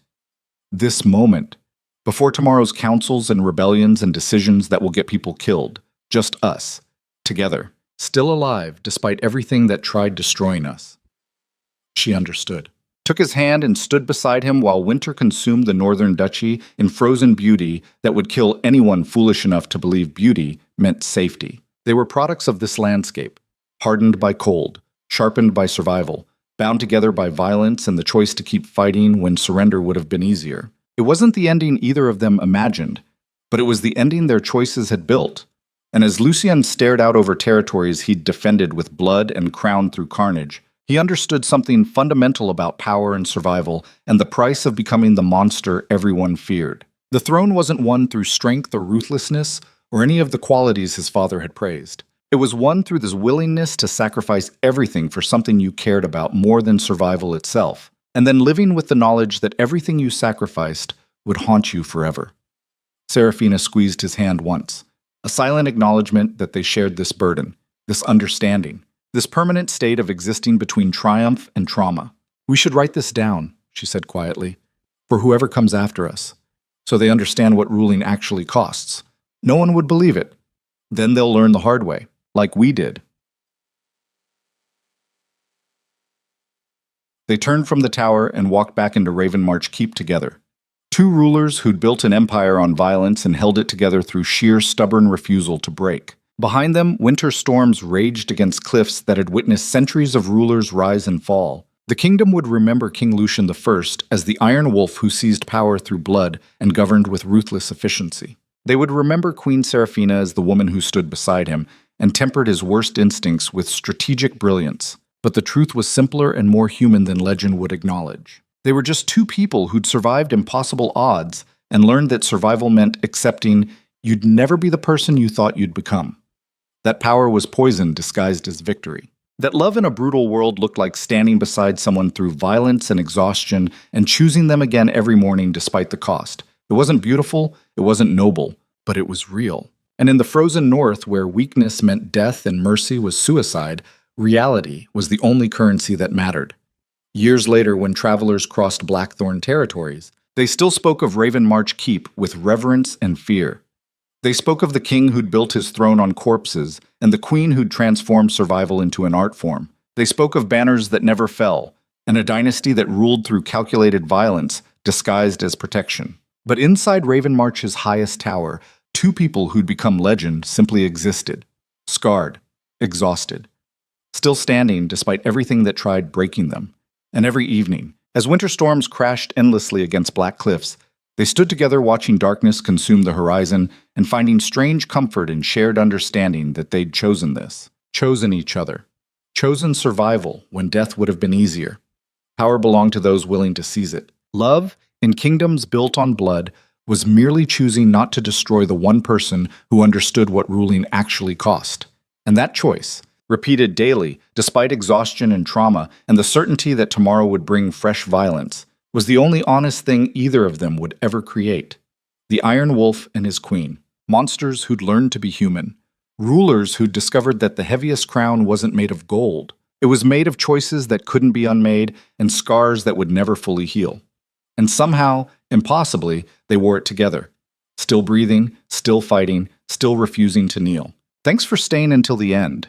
This moment. Before tomorrow's councils and rebellions and decisions that will get people killed. Just us. Together. Still alive, despite everything that tried destroying us. She understood. Took his hand and stood beside him while winter consumed the northern duchy in frozen beauty that would kill anyone foolish enough to believe beauty meant safety. They were products of this landscape. Hardened by cold, sharpened by survival, bound together by violence and the choice to keep fighting when surrender would have been easier. It wasn't the ending either of them imagined, but it was the ending their choices had built. And as Lucien stared out over territories he'd defended with blood and crowned through carnage, he understood something fundamental about power and survival and the price of becoming the monster everyone feared. The throne wasn't won through strength or ruthlessness or any of the qualities his father had praised. It was won through this willingness to sacrifice everything for something you cared about more than survival itself, and then living with the knowledge that everything you sacrificed would haunt you forever. Serafina squeezed his hand once, a silent acknowledgement that they shared this burden, this understanding, this permanent state of existing between triumph and trauma. "We should write this down," she said quietly, "for whoever comes after us, so they understand what ruling actually costs. No one would believe it. Then they'll learn the hard way. Like we did." They turned from the tower and walked back into Ravenmarch Keep together. Two rulers who'd built an empire on violence and held it together through sheer stubborn refusal to break. Behind them, winter storms raged against cliffs that had witnessed centuries of rulers rise and fall. The kingdom would remember King Lucian I as the Iron Wolf who seized power through blood and governed with ruthless efficiency. They would remember Queen Serafina as the woman who stood beside him and tempered his worst instincts with strategic brilliance. But the truth was simpler and more human than legend would acknowledge. They were just two people who'd survived impossible odds and learned that survival meant accepting you'd never be the person you thought you'd become. That power was poison disguised as victory. That love in a brutal world looked like standing beside someone through violence and exhaustion and choosing them again every morning despite the cost. It wasn't beautiful, it wasn't noble, but it was real. And in the frozen north, where weakness meant death and mercy was suicide, reality was the only currency that mattered. Years later, when travelers crossed Blackthorn territories, they still spoke of Ravenmarch Keep with reverence and fear. They spoke of the king who'd built his throne on corpses and the queen who'd transformed survival into an art form. They spoke of banners that never fell and a dynasty that ruled through calculated violence disguised as protection. But inside Ravenmarch's highest tower, two people who'd become legend simply existed, scarred, exhausted, still standing despite everything that tried breaking them. And every evening, as winter storms crashed endlessly against black cliffs, they stood together watching darkness consume the horizon and finding strange comfort in shared understanding that they'd chosen this, chosen each other, chosen survival when death would have been easier. Power belonged to those willing to seize it. Love, in kingdoms built on blood, was merely choosing not to destroy the one person who understood what ruling actually cost. And that choice, repeated daily, despite exhaustion and trauma and the certainty that tomorrow would bring fresh violence, was the only honest thing either of them would ever create. The Iron Wolf and his queen, monsters who'd learned to be human, rulers who'd discovered that the heaviest crown wasn't made of gold. It was made of choices that couldn't be unmade and scars that would never fully heal. And somehow, impossibly, they wore it together. Still breathing, still fighting, still refusing to kneel. Thanks for staying until the end.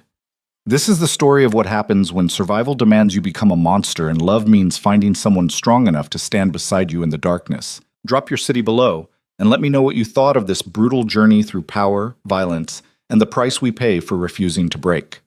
This is the story of what happens when survival demands you become a monster and love means finding someone strong enough to stand beside you in the darkness. Drop your city below and let me know what you thought of this brutal journey through power, violence, and the price we pay for refusing to break.